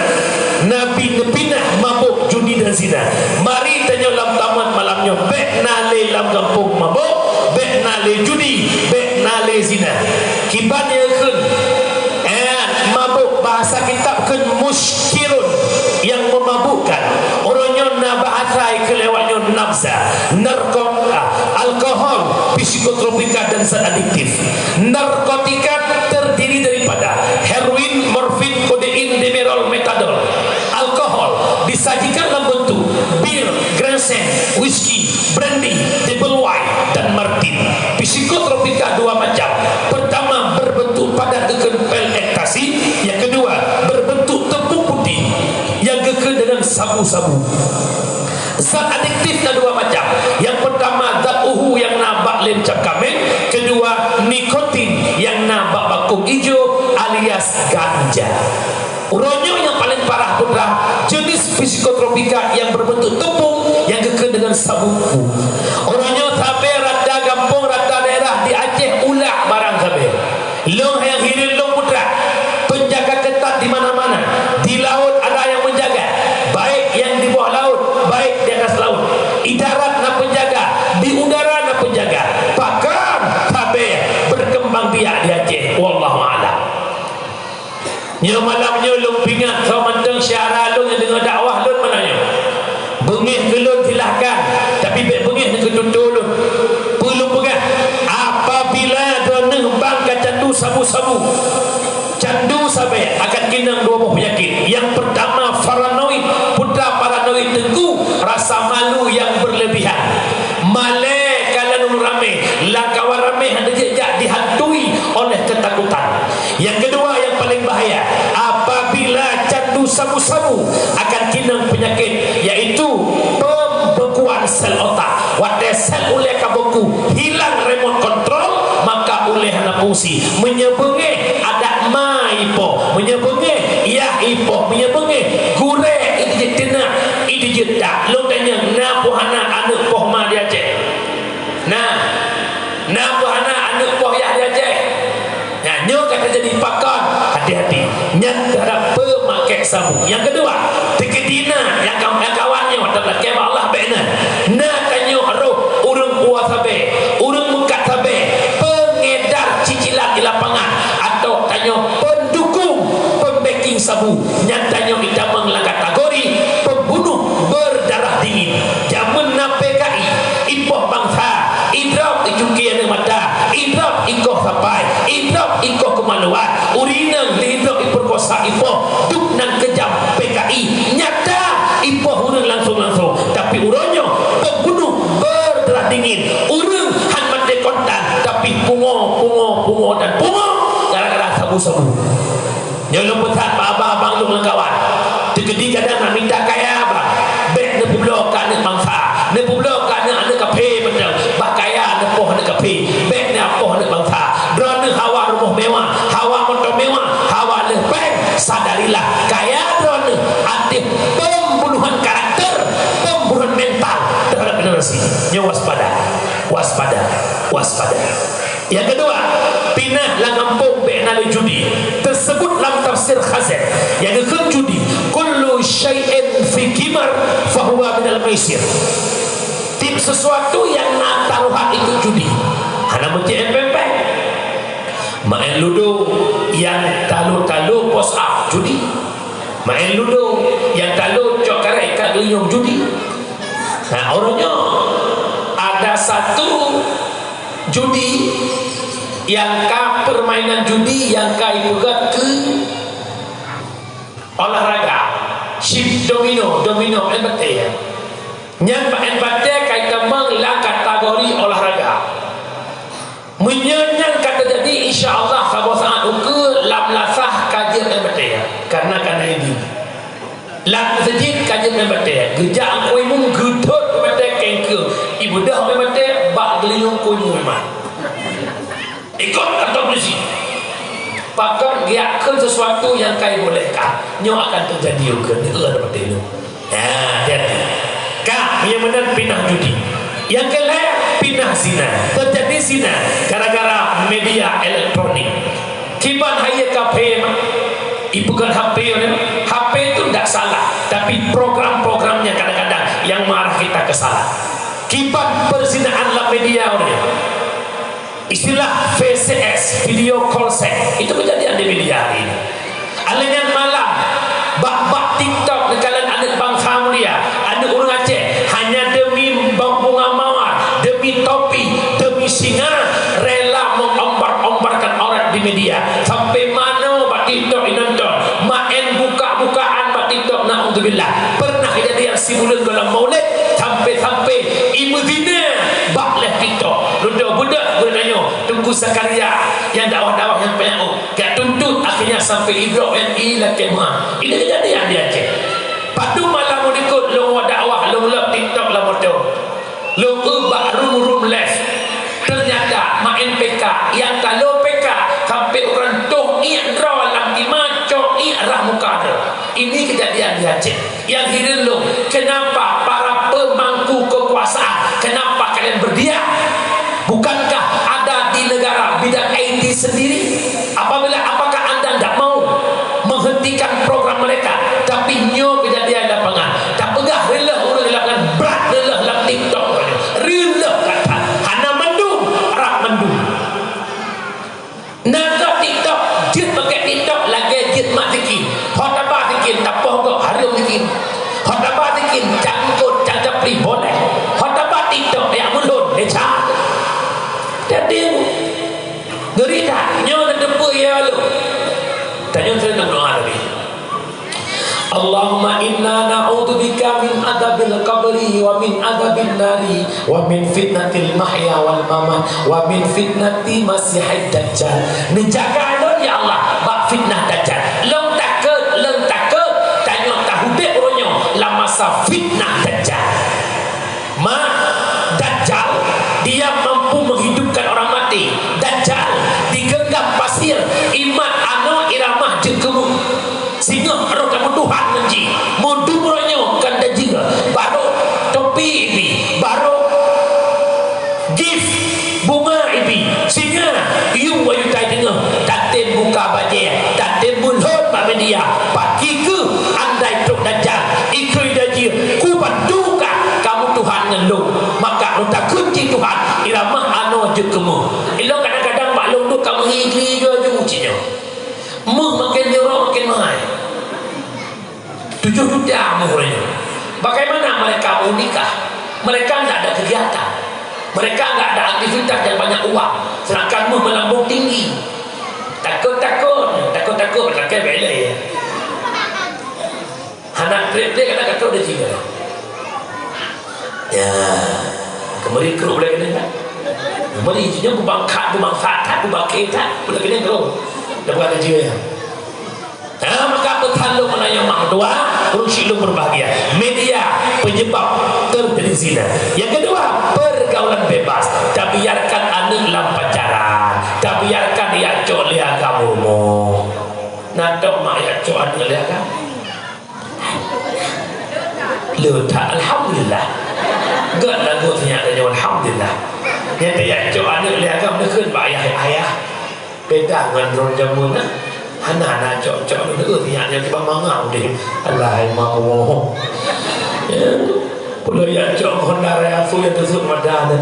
S1: Nabi nepinah mabuk, judi dan zina. Mari tanya dalam taman malamnya, bek nale dalam kampung mabuk, bek nale judi, bek nale zina. Kibannya kun mabuk, bahasa kitab kun muskirun, yang memabukkan. Orangnya na bahasa kelewatnya nafsa, narkotika, alkohol, psikotropika dan zat adiktif. Narkotika terdiri daripada heroin, morfin, kodein, demerol, metadol. Alkohol disajikan dalam bentuk bir, gransen, whisky, brandy, table wine dan martin. Psikotropika dua macam. Pertama berbentuk padat pel ekstasi, yang kedua berbentuk tepung putih yang kekal dengan sabu-sabu. Zat adiktifnya dua macam. Yang pertama zat uhu yang nabak lencap kamen, kedua nikotin yang nabak bakung hijau alias ganja. Uronyo yang paling parah pula jenis psikotropika yang berbentuk tepung yang kekal dengan sabu. Uronyo sampai rata kampung, rata daerah di Aceh ulah barang sampai. Long yang hilir long putra, penjaga ketat di mana-mana. Di laut ada yang menjaga, baik yang di bawah laut, baik di atas laut. Di darat nak penjaga, di udara nak penjaga. Bahkan sampai berkembang biak di Aceh. Wallahu a'lam. Nyo malamnya long pingat kau mentang syarah long yang dengar dakwah long mananya. Bengih gelun silahkan, tapi bek bengih ke tutul long. Perlu pegang. Apabila dona bangka candu sabu-sabu, candu sampai akan kinang dua buah penyakit. Yang pertama paranoid, putra paranoid tengku, rasa malu yang berlebihan. Malai kalau ramai, langkawan ramai hendak jejak dihantui oleh ketakutan. Yang kedua yang paling bahaya, apabila candu sabu-sabu akan kinang penyakit, yaitu pembekuan sel otak. Wadah sel oleh kabuku hilang remote control, maka oleh anak fungsi menyebengih ada maipo, menyebengih ya ipo, menyebengih gure itu jenak itu jedak. Lo tanya napu anak anak poh ma dia Aceh, napu anak anak poh ya dia Aceh. Nah, nyo kata jadi pakar, hati-hati nyat terhadap pemakai sabu. Yang kedua, tekedina yang kawannya wadah belakang Allah benar. Nah tanya roh urang puas sabe, urang mukat sabe, pengedar cicilan di lapangan, atau tanya pendukung pembacking sabu. Nyatanya kita mengelang kategori pembunuh berdarah dingin. Jaman na PKI, ipoh bangsa, idrap dicuki yang mata, idrap ikoh sampai, idrap ikoh kemaluan, urinang lidrap iperkosa ipoh, duk nang kejam PKI. Nyata ipoh urang langsung-langsung, tapi uronyo pembunuh berdarah dingin. Urang hanmat dekontan, tapi pungo dan pungo gara-gara sabu-sabu. Jangan lupa abang-abang lu kawan. Jadi kadang nak minta kaya abang, bek nepu blok kan bangsa, nepu blok kan ada kafe betul, bah kaya nepoh ada kafe, bek ni apoh ada bangsa. Drone hawa rumah mewah, hawa motor mewah, hawa lebih. Sadarilah kaya drone aktif pembunuhan karakter, pembunuhan mental terhadap generasi. Nyo waspada. Yang kedua, pinah lang kampung bek nali judi. Tersebut dalam tafsir Khazin. Yang kedua judi, kullu syai'in fi kimar fahuwa minal maisir. Tim sesuatu yang nak taruhan itu judi. Hana mencik pempek. Main ludo yang talu-talu pos up judi. Main ludo yang talu cok karek kat liyong judi. Nah, orangnya ada satu judi yang permainan judi yang ibarat ke olahraga ship domino NBT ya. Yang NBT kaitan menglah kategori olahraga. Menyenang kata jadi insya-Allah kalau saat uke lam lasah kajian NBT ya. Karena ini lam sejid kajian NBT ya. Gejak aku imun gedut NBT kengke. Ibu dah NBT bak geliyung kunyu memang. Ikut atau polisi. Pakar giakan sesuatu yang kaya bolehkah nyo akan terjadi juga ni seperti itu. Nah, jadi kah yang benar pindah judi, yang kelak pindah zina, terjadi zina gara-gara media elektronik. Kiban hanya kafe ibu kan HP itu tidak salah, tapi program-programnya kadang-kadang yang marah kita kesalah. Kiban perzinaan dalam media orang. Istilah VCS, video call sex, itu kejadian di media hari ini. Alengan malam, bak TikTok nekalan anak bangsa mulia, anak orang Aceh hanya demi bunga mawar, demi topi, demi singa, rela mengombar-ombarkan orang di media. Sampai mana bak TikTok ini nonton, main buka-bukaan bak TikTok, na'udzubillah. Pernah kejadian si bulan dalam maulid, sampai ibu zina bak leh TikTok. Budak-budak bernanya tunggu Zakaria yang dakwah-dakwah yang penyau gak tuntut akhirnya sampai Ibro NI lah kemah. Ini kejadian di Aceh. Padu malam ikut long dakwah long lap TikTok lah motor long ubah rum les. Ternyata main PK yang kalau PK sampai orang toh i'ra lam dimacok i'rah muka ada. Ini kejadian di Aceh. Yang hidup lo, kenapa para pemangku kekuasaan, kenapa kalian berdiam? Bukankah ada di negara bidang IT sendiri? Apakah anda tidak mau menghentikan program mereka? Tapi nyo kejadian lapangan. Tak pegah rela orang di lapangan berat rela dalam TikTok. Rela kata hana mendung, rak mendung. Naga TikTok, jit pakai TikTok lagi jit mak tikin. Hotaba tikin, tak pohon harum tikin. Hotaba tikin, cangkut, cangkap pri boleh. Hotaba TikTok yang mulut, lecah. Jadi ngeri tak nyo terdepu ya lu tanya saya nak doa lagi. Allahumma inna na'udzubika min adzabil qabri wa min adzabin nari wa min fitnatil mahya wal mamat wa min fitnati masihid dajjal. Menjaga lo ya Allah bak fitnah dajjal. Long takut tanya tahu dek ronyo la masa fitnah dajjal. Dajjal dia mampu menghidupkan orang mati. Dajjal digenggam pasir imat ano iramah jengkemu sehingga roh kamu Tuhan menji mudu ronyo kan dajjal baru topi ibi baru gift bunga ibi sehingga you wayu tai dengar tatin buka baje tatin bulhon pak media pagi ke andai tok dajjal ikui dajjal ku bantuka kamu Tuhan ngendung maka lu tak kunci Tuhan iramah ano jengkemu ilo kadang-kadang maklum tu kamu higi je ujinya makin jorok makin mahal 7 juta umurnya. Bagaimana mereka mau nikah? Mereka tidak ada kegiatan, mereka tidak ada aktivitas yang banyak uang, sedangkan melambung tinggi. Takut berlakai bela ya. Anak krep-krep kadang kata dia juga ya kemari keruk boleh kena tak? Kemari izinnya kubangkat, boleh kena keruk dah bukan kerja ya. Maka bertanduk menanya mak dua urusi lu berbahagia. Media penyebab terjadi zina. Yang kedua pergaulan bebas. Tak biarkan anak dalam pacaran, tak biarkan dia cok lihat kamu nadok mak ya cok anak lihat kan lu tak alhamdulillah gak lagu ternyata alhamdulillah yang dia cok anak lihat kamu dekat ayah beda dengan orang jamun anak-anak cok-cok itu yang kita mangau deh alai mau pula yang cok Honda Rafu yang tersebut madana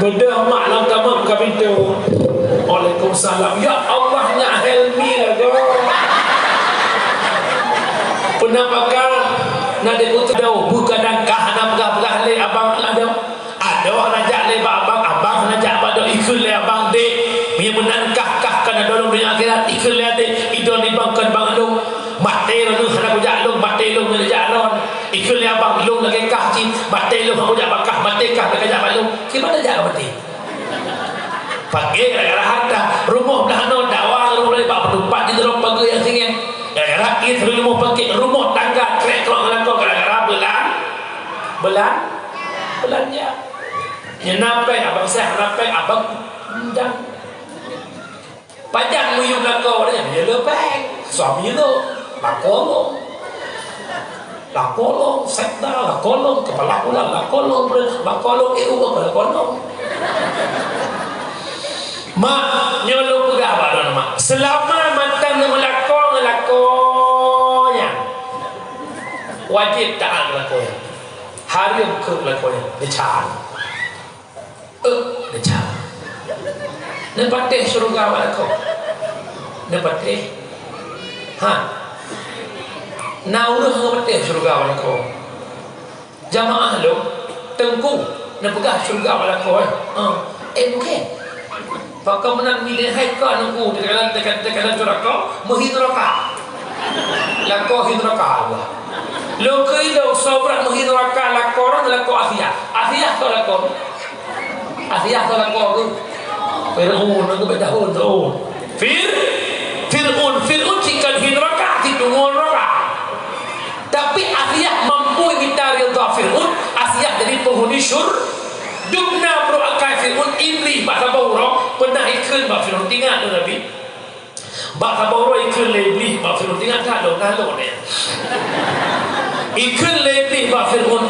S1: Bedah mak lang tamam buka pintu. Waalaikumsalam. Ya Allah nak helmi lah kau. Penampakan nak diutus dah bukan dangkah nak pegah-pegah le abang ada. Ada orang najak le abang najak pada ikut le abang dek. Dia menangkah-kah kana dolong dunia akhirat ikut le dek. Idon dibangkan bang long. Mate lu nak ujak long mate long ngejak lon. Ikut le abang long lagi kah cin. Mate long aku jak bakah mate kah nak ajak balong. Gimana jak mate? Pakai gara-gara harta rumah belah no dakwah rumah boleh pak penumpang di dalam pagi yang singin. Gara-gara itu rumah pakai rumah tangga trek keluar ngelakau gara-gara belanja. Yang nampai abang saya nampai abang undang. Pajak muyung lakau dia lepeng. Suami tu lakolong, sekda lakolong, kepala ulang lakolong, lakolong. Mak nyolong pegah apa dah mak? Selama mantan ngelakonya wajib taat ngelakonya. Hari yang ke ngelakonya dican. Dican. Dapat surga melakau. Dapat Naurah dapat surga melakau. Jamaah lo tengku nak pegah surga melakau. Mungkin Pakau menang milih haikal nunggu Tekanan curaka Muhin raka Lako hin raka Lo kaidaw sobra muhin raka Lako orang lako afiyah Afiyah to lako Fir'un Nunggu bedahun Fir'un cikan hin raka Tidungun raka Tapi afiyah mampu minta ridha Fir'un Afiyah jadi penghuni Dukna bro akai Fir'un iblis bak sabawro pernah ikut bak Fir'un tinggal tu Nabi bak sabawro ikut iblis bak Fir'un tinggal tak dong nalong ni ikut iblis bak Fir'un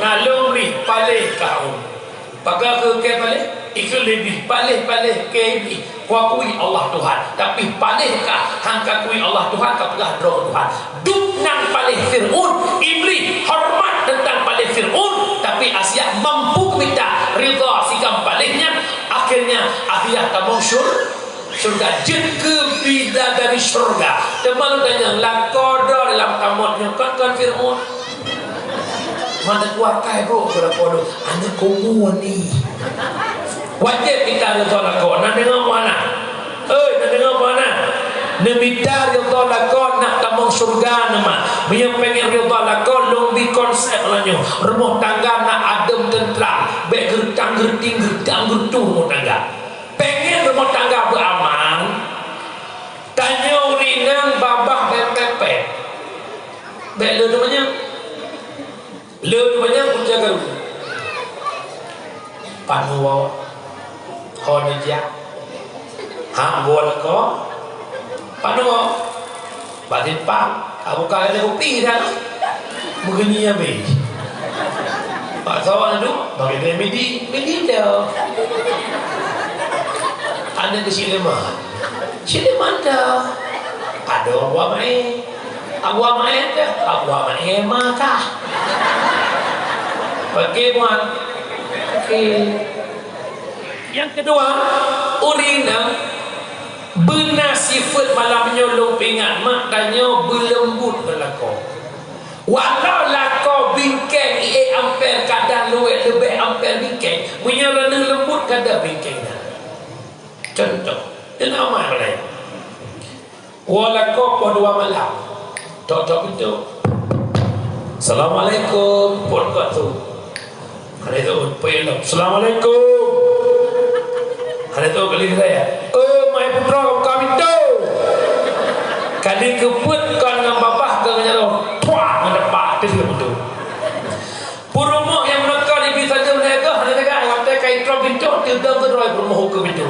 S1: nalong ni palih kaum pakai ke palih ikut iblis palih ke iblis kuakui Allah Tuhan tapi palih kah hangka kui Allah Tuhan kapagah drog Tuhan duknang palih Fir'un iblis hormat tentang palih Fir'un tapi Asia mampu minta ridha sikam palihnya akhirnya Asia tamong surga jengke bida dari surga teman tanya lakodo dalam tamotnya kan Fir'un mana kuakai bro berapa anda komun ni wajib kita ridha lakon nak dengar mana nak dengar mana Nemita ridha lakon nak tamong surga nama yang pengen ridha lakon lebih konsep lanyo rumah tangga nak adem tentram baik gertang-gerting gertang-gertung rumah tangga pengen rumah tangga beraman tanya urinang babah pepepet baik le namanya menjaga rumah panuwa honija hambol ko panuwa batin pa aku kaya kopi dah mungkin ya be pak sawan tu bagi dia medi dah ada ke Sileman dah ada awak mai maka bagaimana yang kedua urina benar sifat malam nyolong pingat maknanya berlembut berlaku walau lakau bingkeng ampere kadang lebih ampere bingkeng punya renang lembut kadang bingkengnya contoh dan amal lain walakau pada malam tok itu Assalamualaikum pun kat tu ada itu pelak Assalamualaikum ada itu kali saya mai putra kami tu kali keput kan dengan bapak ke nyaro tuak mendepak tu betul purumo yang mereka di bisa saja mereka ada dekat waktu kai tro pintu tidak beroi purumo ke pintu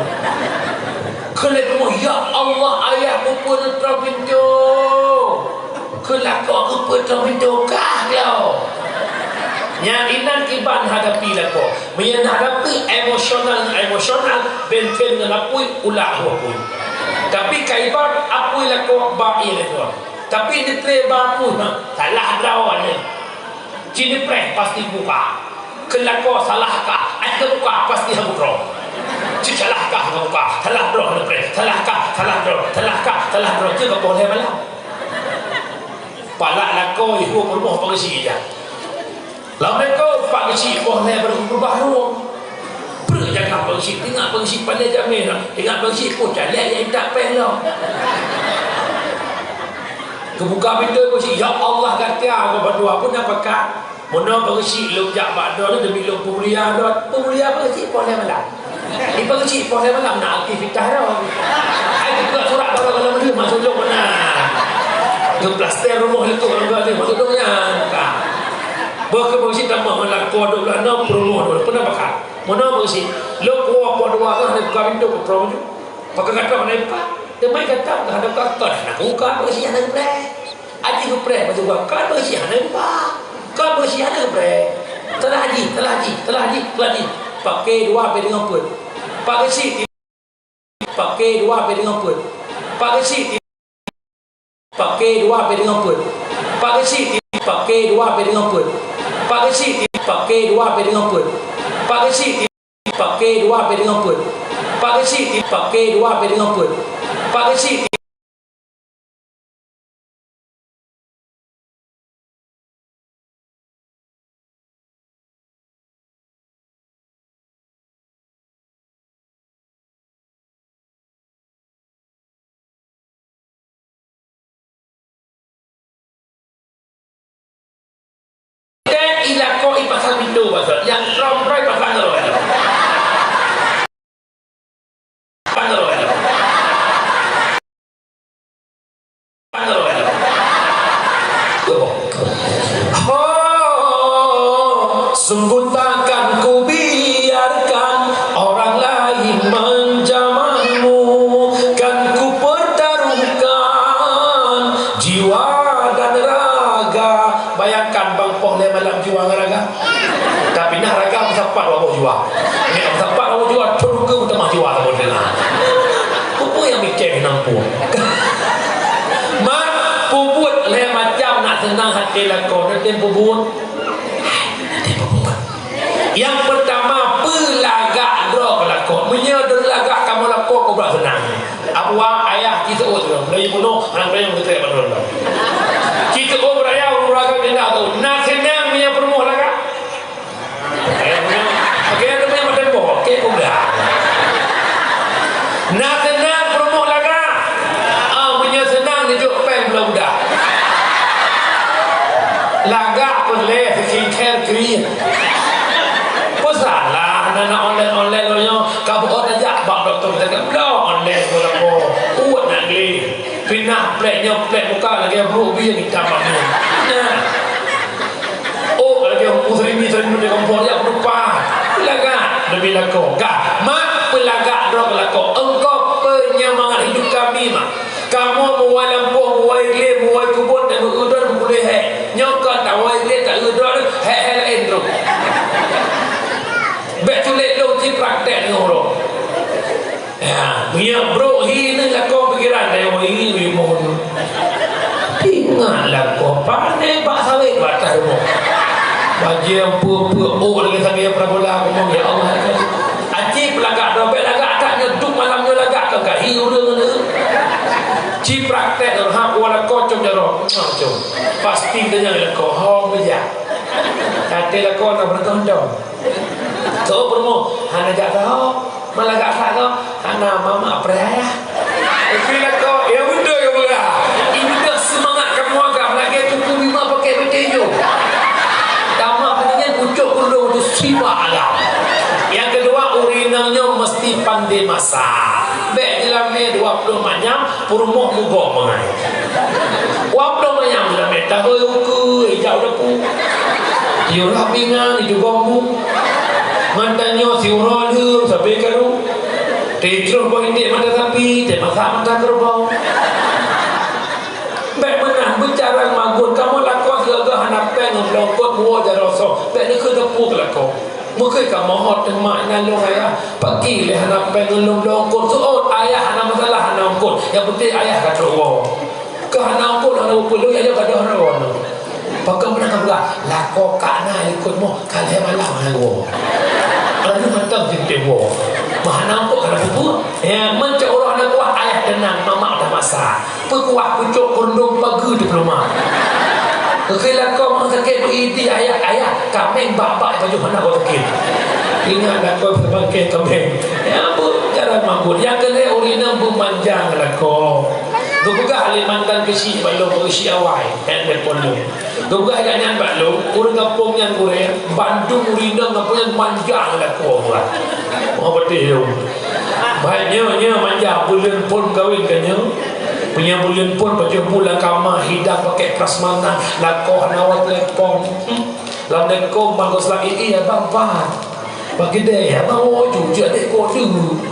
S1: kalau ya Allah ayah pun tro pintu kelak kau pun tro pintu kah dia yang inan kiban hadapi lako menghadapi emosional benten dengan apui ulah apui tapi kaibat apui lako baik lako tapi di tre bapu salah drawan ni cini preh pasti buka kelako salahkah ai buka pasti hamro salahkah buka salah doh lepre salahkah salah doh je ko boleh malam palak lako ibu rumah pengisi je lah mereka pak kecil boleh berubah ruang jangan pengisi tengok pengisi pada jamin tengok pengisi pun jalan yang tak pelah kebuka pintu pengisi ya Allah kata aku berdua pun apakah mana pengisi lu jak bakdo demi lu pemulia pengisi boleh malam ini pengisi boleh malam nak aktivitas dah ai buka surat kalau dia masuk dulu mana ke plaster rumah itu orang dia masuk dulu nya berkebangsi tambah melakon 26 rumah dulu pernah bakal mana bersi lo kuah dua kan ada buka pintu ke promo pakai kata mana pak temai kata ada kata nak buka bersi ada bre aji ke bre betul kan bersi ada pak kan bersi ada bre telah haji pakai dua pe dengan pun pakai si pakai dua pe dengan pun pakai si pakai dua pe dengan pun pakai si pakai dua pe dengan pun pakai si pakai dua pe dengan pun pakai si pakai dua pe dengan pun pakai si pakai dua pe dengan pun pakai si ila ko ipasang pintu pasal yang rombrai pasang lo sungguh takkan ku biarkan orang lain menjamahmu, kan ku pertaruhkan jiwa dan raga. Bayangkan bang Poh malam jiwa dan raga, tapi nah raga bersapat bawa jiwa, ini bersapat bawa jiwa turun ke utama jiwa tak boleh lah. Apa yang mikir nampu? Mak puput le macam nak senang hati lakon nanti puput. Yang pertama pelagak drog lakon, menyedar lagak kamu lakon kau berat senang. Apa ayah kita tu, lagi penuh anak yang kita betul. Kita beraya urang benda tu, nak senang punya permuh lagak. Okey, ada punya macam boh, okey pun dah. Nak senang permuh lagak, punya senang hidup pen belum dah. Lagak boleh skincare cream. Salah anak online lo yo kau orang ajak bak doktor kita belum online ko lapo uat nak geli pindah pleknya plek muka lagi rubi yang kita pakai nah lagi muslim ni kompor ya berupa pelagak lebih lako gak mak pelagak drog lako engkau penyemangat hidup kami mak kamu muai lampu muai geli muai kubur dan udar boleh nyokot tak muai geli tak udar lain tu. Betul lo ti praktek ni orang. Ya, dia bro ini lah kau pikiran dia ini mohon. Ingatlah kau pandai pak sawit batas rumah. Bagi yang pur-pur lagi sampai prabola ngomong ya Allah. Aji pelagak dompet lagak tak nyeduk malamnya lagak kagak hiu dia. Ci praktek hak wala kau com jaro. Macam pasti dia nak kau hong beja. Kata kau nak bertondong. So permu hana jak tahu malah gak tahu hana mama peraya bila kau ya udah ya bola ini dah semangat kamu agak lagi tuku bima pakai betejo kamu pentingnya pucuk kudu untuk siwa alam. Yang kedua urinanya mesti pandai masak baik dalamnya 20 manyam purmoh mugok mengai 20 manyam dalamnya tak boleh hijau depu yolah pingang hijau bambu mantannya si orang dia sampai karu terus buat indik mata sapi dia masak mata kerbau baik menang bicara magun kamu lakon segala hanapan yang melongkot buah jarosok baik ni kedepu kelakon mungkin kamu hot dan makna lo ayah pagi le hanapan yang melongkot so ayah hana masalah hana ongkot yang penting ayah kata orang ke hana ongkot hana upul lo ayah kata orang pakai menang pula lako kana ikut mo kali malam hago lalu mantap jintik wo mana kok kalau itu ya macam orang nak kuat ayah tenang mama dah masak pekuat pucuk kondom pagi di rumah kekila kau mengakit itu ayah kambing bapak baju mana kau takit ingat kau sebagai kambing ya bu cara mampu yang kedua urina bumanjang lah kau Duga Kalimantan kesi balong kesi awai and berpolu. Duga ganyan balong urang kampung yang kure Bandung urina kampung yang manjang lah kau buat. Mau betul. Banyak manjang bulan pun kawin kanyo. Punya bulan pun baju bulan kama hidup pakai prasmanan lakoh nawat lepon. Lalu kau bagus lagi iya bang. Bagi dia bang wujud jadi kau dulu.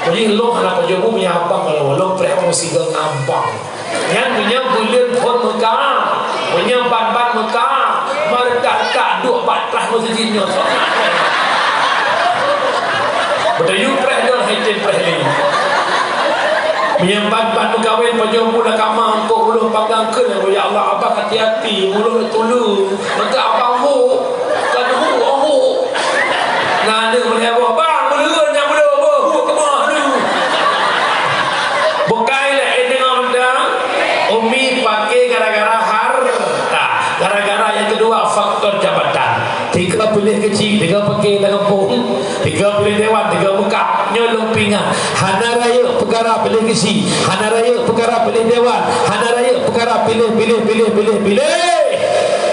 S1: Jadi lo anak pajomu punya abang kalau lo perempuan mesti abang. Yang punya bulan pun Mekah, punya ban Mekah, mereka dua patah masjidnya. Betul you perempuan hajin perempuan. Punya ban Mekah pajomu dah kamar kau belum pegang ke ya Allah abang hati-hati, belum tulu. Maka abang hu, kan hu. Nah dia boleh abang belum yang belum. Umi pakai gara-gara harta, gara-gara yang kedua faktor jabatan. 3 pilih kecil, 3 pakai dalam kampung, 3 pilih dewan, 3 muka nyolong pinggang. Hana raya perkara pilih kecil, hana raya perkara pilih dewan, hana raya perkara pilih.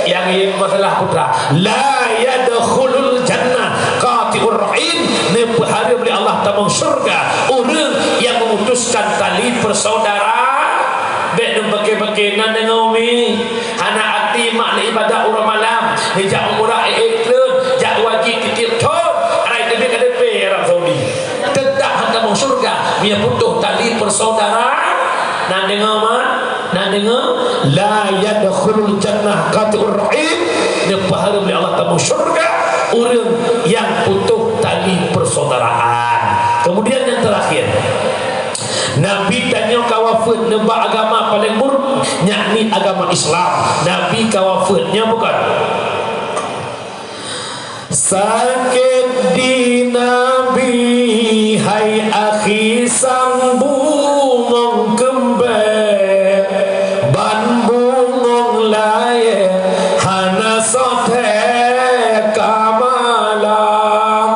S1: Yang ini masalah putra. La yadkhulul jannah qati'ur rahim. Ni hari oleh Allah tamang surga orang yang memutuskan tali persaudaraan. Bek dum pakai nan dengan umi anak akti mak ibadah orang malam hijab umrah ikhlun jak wajib titip thon arai tebe KDP Arab Saudi tetap hantar mau surga dia butuh tali persaudaraan nan dengan mak nan dengan la yadkhulul jannah qati'ur rahim dia pahala oleh Allah tamu surga orang yang butuh tali persaudaraan. Kemudian yang terakhir Nabi tanya kawafut nebak agama paling murni yakni agama Islam. Nabi kawafutnya bukan sakit di Nabi hai akhi sang bungong kembang ban bungong laye hana sote kamalam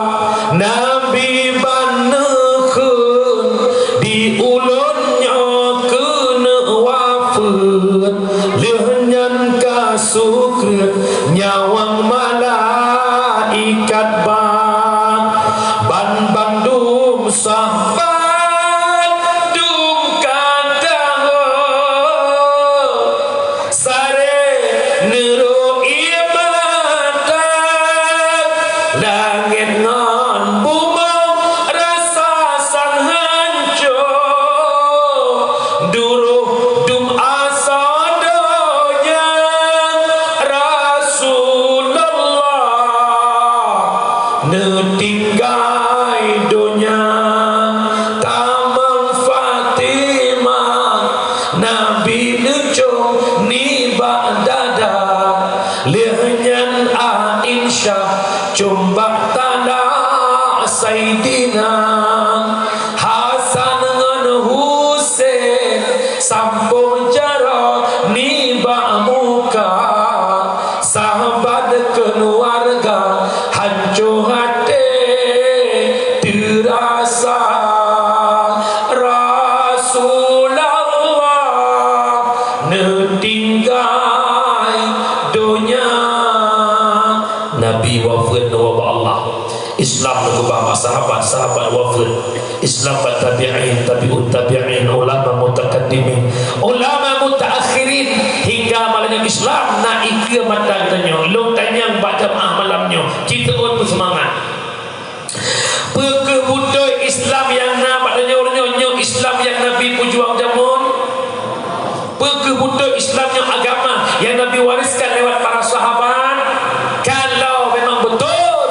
S1: Nabi banekun di ulunnya kena wafat lehnyan kasukret nyawang malaikat ban bandum sahabat dum kadang sare neru imatan langit ngan bumong rasa sang hancur duruh dum asadonya Rasulullah netinggai dunia tamang Fatimah Nabi necung ni dada lehnyan Aisyah cumbak tanah Sayyidina Hasan dengan Husain sampun jarak ni muka sahabat keluarga hancur hati terasa Rasulullah netinggai dunia Nabi wafat wabah Allah Islam mengubah sahabat wafat Islam tabi'in tabi'ut tabi'in ulama mutakaddimin ulama mutaakhirin hingga malangnya Islam naik ke mata tanya lo tanya baca malamnya kita pun bersemangat pekebudai Islam yang nampaknya orangnya Islam yang Nabi pejuang jamun pekebudai Islam yang agama yang Nabi wariskan lewat para sahabat kalau memang betul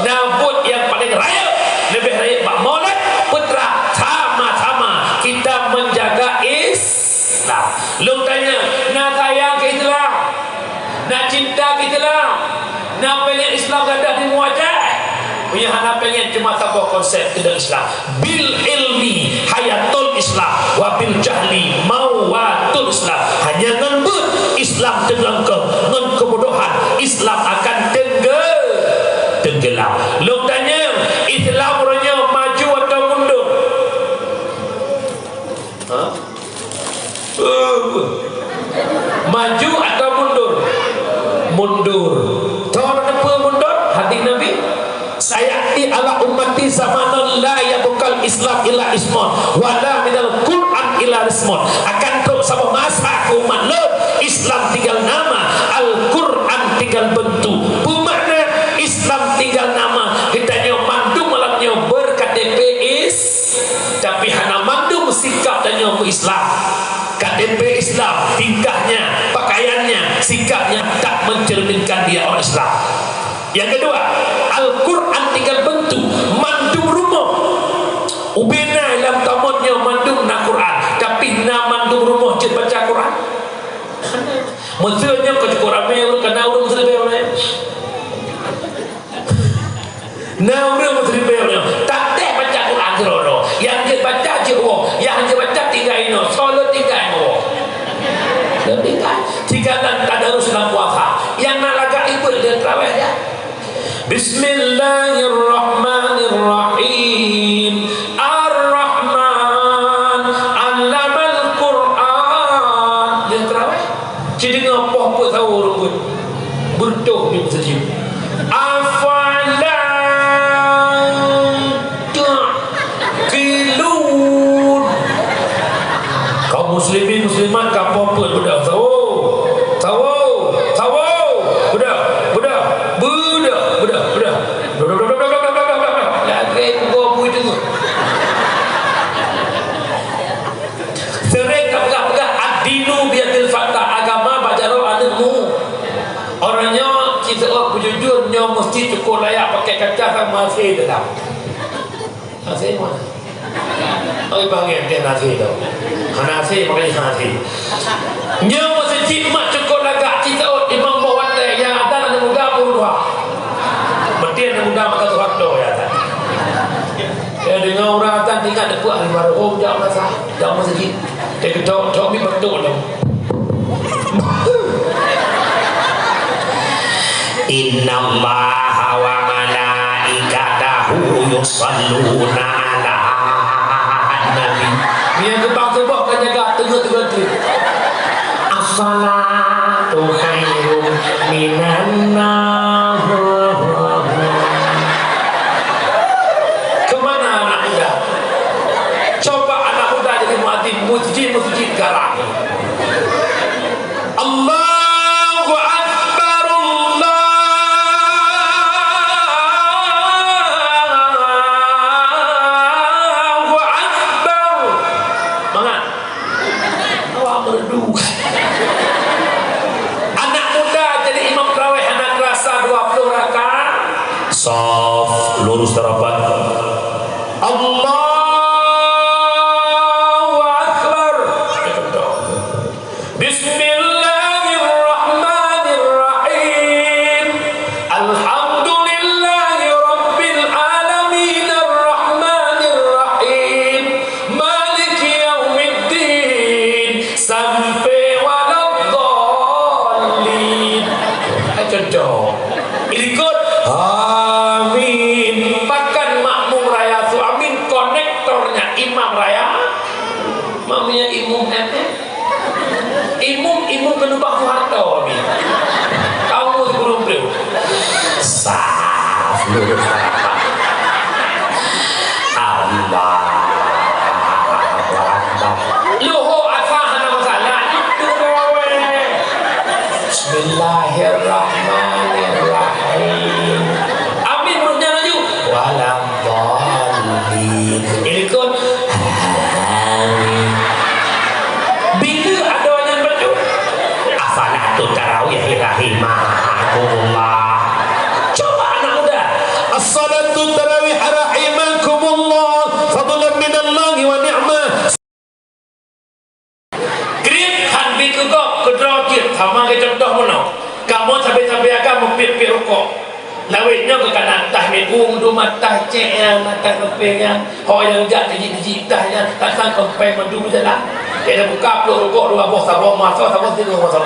S1: nabut yang paling raya lebih raya Pak Maulid putra sama-sama kita menjaga Islam. Lu tanya nak sayang ke Islam nak cinta kita lah. Nak pengen Islam gadah di muajah. Punya anak pengen cuma tahu konsep tidak Islam. Bil ilmi hayatul Islam wa bil jahli mawatul Islam. Hanya ngebut Islam tenggelam ngan kebodohan Islam akan tenggelam. Lu tanya Islam orangnya maju atau mundur? Maju atau mundur? Mundur. Tahu kenapa mundur? Hadis Nabi, sayati ala ummati zamanan la yabqal Islam illa ismun wala minal Quran illa ismun. Akan terus sama masa ke umat lo Islam tinggal nama, Al-Quran tinggal bentuk. Bermakna Islam tinggal nama. Kita nyo mandu malamnya ber-KTP tapi hana mandu sikap dan nyo Islam. KTP Islam, tingkahnya, pakaiannya, sikapnya tak mencerminkan dia orang Islam. Yang kedua, Al-Quran tinggal bentuk, mandum rumah. Ubina dalam tamunnya mandum na Quran, tapi na mandum rumah cik baca Quran. Maksudnya kau cukup ramai orang kena orang serba orang. Na orang serba orang. Tak ada baca Quran serono. Yang dia baca jero, yang dia baca tiga ino, solo tiga ino. Lebih kan? Tiga dan tadarus dalam puasa. Yang nak lagak ibu dia terawih ya. Bismillahirrahmanirrahim. Ar-Rahman 'allamal Quran. Dia terawih. Jadi apa-apa tahu orang pun berdoa di masjid. Afalaqilun. Kaum muslimin muslimat apa-apa berdoa tahu. Jujurnya mesti cukup layak pakai kaca sama nasi dalam. Nasi mana? Oh, bahagian dia nasi tu. Nasi makanya nasi. Nya mesti mak cukup lagak kita imam bawa teh yang ada nak muda pun dua. Berarti nak muda maka tu waktu ya tak. Ya dengar orang tak tinggal dekat hari baru jam masa jam masjid. Kita tahu mi betul tu. Innallaha wa malaikatahu yusalluna ala nabi. Dia gebak-gebak kan jaga tengah-tengah tu. As-salatu khairun minan nawm. Kemana anak muda? Coba anak muda jadi muadzin masjid garang. Allahu Akbar, Allahu Akbar. Mangat. Awak merdu. Anak muda jadi imam tarawih anak rasa 20 rakaat. Saf lurus terapat. Allahu Akbar. Bismillahirrahmanirrahim. Alhamdulillahi rabbil alamin arrahmanirrahim maliki yaumiddin sampai waladdallin. Contoh ikut amin. Bahkan makmum raya tu amin konektornya imam raya. Mamanya imum imum penubah Soeharto amin. Kamu sebelum beliau saf lurus Allah luhu asahana masalah itu Bismillahirrahmanirrahim. Amin menurutnya laju waladdallin. Ini kan amin. Bila ada yang baca as-salatu tarawih rahimakumullah. Coba anak muda as-salatu tarawih rahimakumullah fadlan minallahi wa ni'mah. Grip han bi ke gok ke drojit sama ke contoh mono. Kamu sampai rokok. Lawitnya ke kanan tah megung du matah cek yang matah kepeng yang ho yang jak tiji tah yang takkan kepeng mendu jalan. Dia buka peluk rokok dua boh sabong masuk sabong tidur masuk.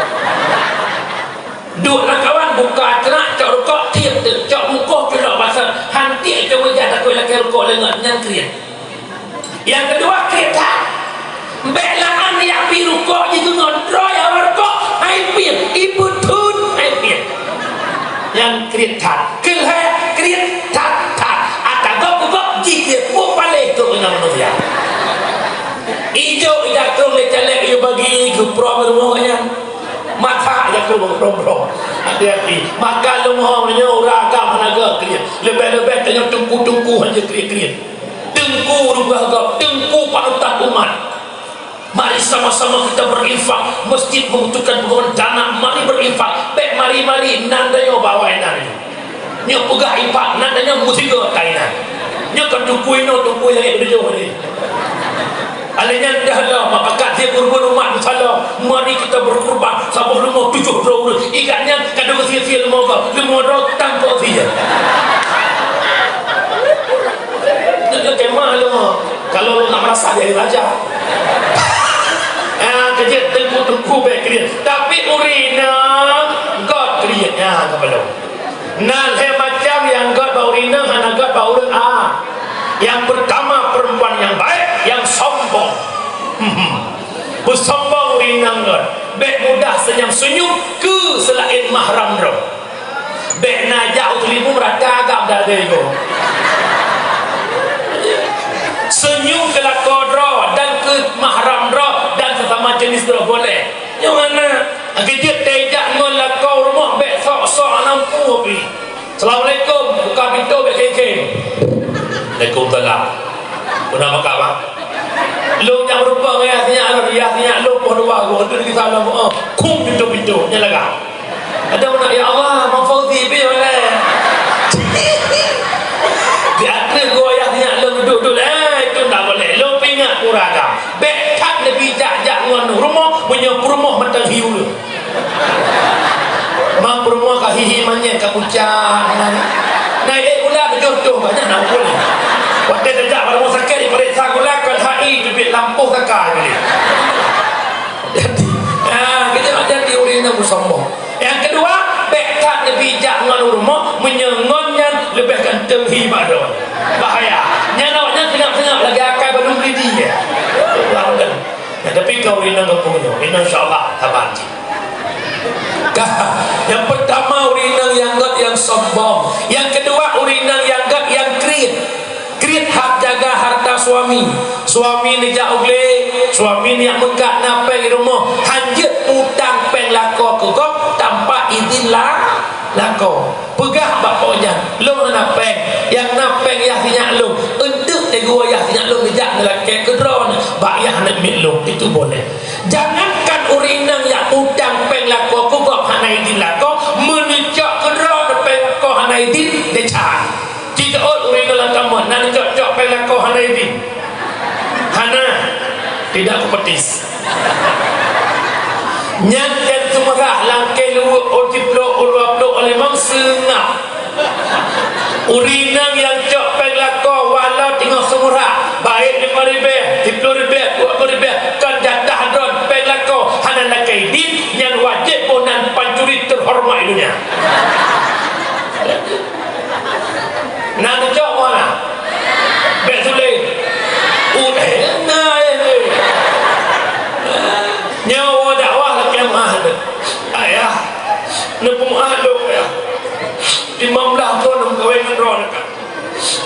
S1: Duk lah kawan buka cerak cok rokok tiap tu cok muka celok pasal hanti cok wajah tak kau lagi rokok lengan yang kriat. Yang kedua kereta belaan yang pi rokok itu ngodro ya rokok ai pian ibu tun ai pian. Yang kereta kereta atau gok jikir pun balik tu dengan manusia. Ijo ida tu le calek yo bagi ke pro rumahnya. Mata yang kerum-kerum hati-hati maka lemah punya orang agam naga kriat lebih-lebih tanya tungku-tungku hanya kriat-kriat tengku rubah agam tengku panutan umat. Mari sama-sama kita berinfak. Masjid membutuhkan pengeluaran dana. Mari berinfak. Baik mari-mari nandanya bawa nandanya nyo pegah infak nandanya musika kainan nyo tungku yang berjauh ni alanya dah lah mapakat dia kurban umat salah. Mari kita berkorban sabah rumah 7 orang ikannya kadang sia-sia lemah tanpa dia dia kemah lemah kalau lu nak merasa jadi raja kerja tengku baik kriat tapi urina God kriatnya kepada nah macam yang God baurina anak God baurun yang pertama perempuan yang baik yang sombong bersombong rinangan baik mudah senyum-senyum ke selain mahram roh baik najak utulimu merata agak dada itu senyum ke lakodro dan ke mahram roh dan sesama jenis roh boleh yang mana kejut tejak ngon lakau rumah baik sok-sok nampu api. Assalamualaikum buka pintu baik kekeng Waalaikumsalam. Pernah makan apa? Lu yang berupa ayatnya lu pun dua gua tu di sana kum pintu-pintu nya laga. Ada nak ya Allah mafauzi bi wala. Di akhir gua ayatnya lu duduk itu tak boleh. Lu pingat kuraga. Bekat lebih jak ngon rumah punya rumah mentang hiu. Mak rumah ka hihi manye ka pucat. Naik ular jodoh banyak nak boleh. Waktu sejak pada masa sakit diperiksa gulakan HI dibit lampu kakak ni. Jadi, kita nak jadi urina bersombong. Yang kedua, bekat lebih jak dengan rumah menyengonnya lebih ganteng hibadon. Bahaya. Nyanawnya tengah-tengah lagi akal belum beli dia. Tapi kau urina kau punya, insya-Allah tabanci. Yang pertama urina yang God yang sombong. Yang kedua urina yang God yang kriat hak jaga harta suami ni jak ugle suami ni yang mekat napeng di rumah hanjut utang peng lako ke gop tanpa izin lako pegah bapaknya lu napeng yang napeng ya tinyak lu untuk tegua ya tinyak lu ngejak lelaki kedron bak ya nak mit lu itu boleh. Jangankan urinang yang utang peng lako ke gop hanai izin lako menejak kedron peng ko hanai izin decah. Jika orang dalam taman nak cok pelang kau hana ini hana tidak kepetis nyantian semerah langkai luwuk otiplo ulwaplo oleh mangsa ngap urinang yang cok pelang kau walau tengok semerah baik 5,000 10,000 20,000 kan jatah hadron pelang kau hana langkai din yang wajib ponan pancuri terhormat dunia. Nak cok mana? Betul nyawa dakwah lagi mahal. Ayah, nepung mahal ya. 15 tahun kawin dengan kan.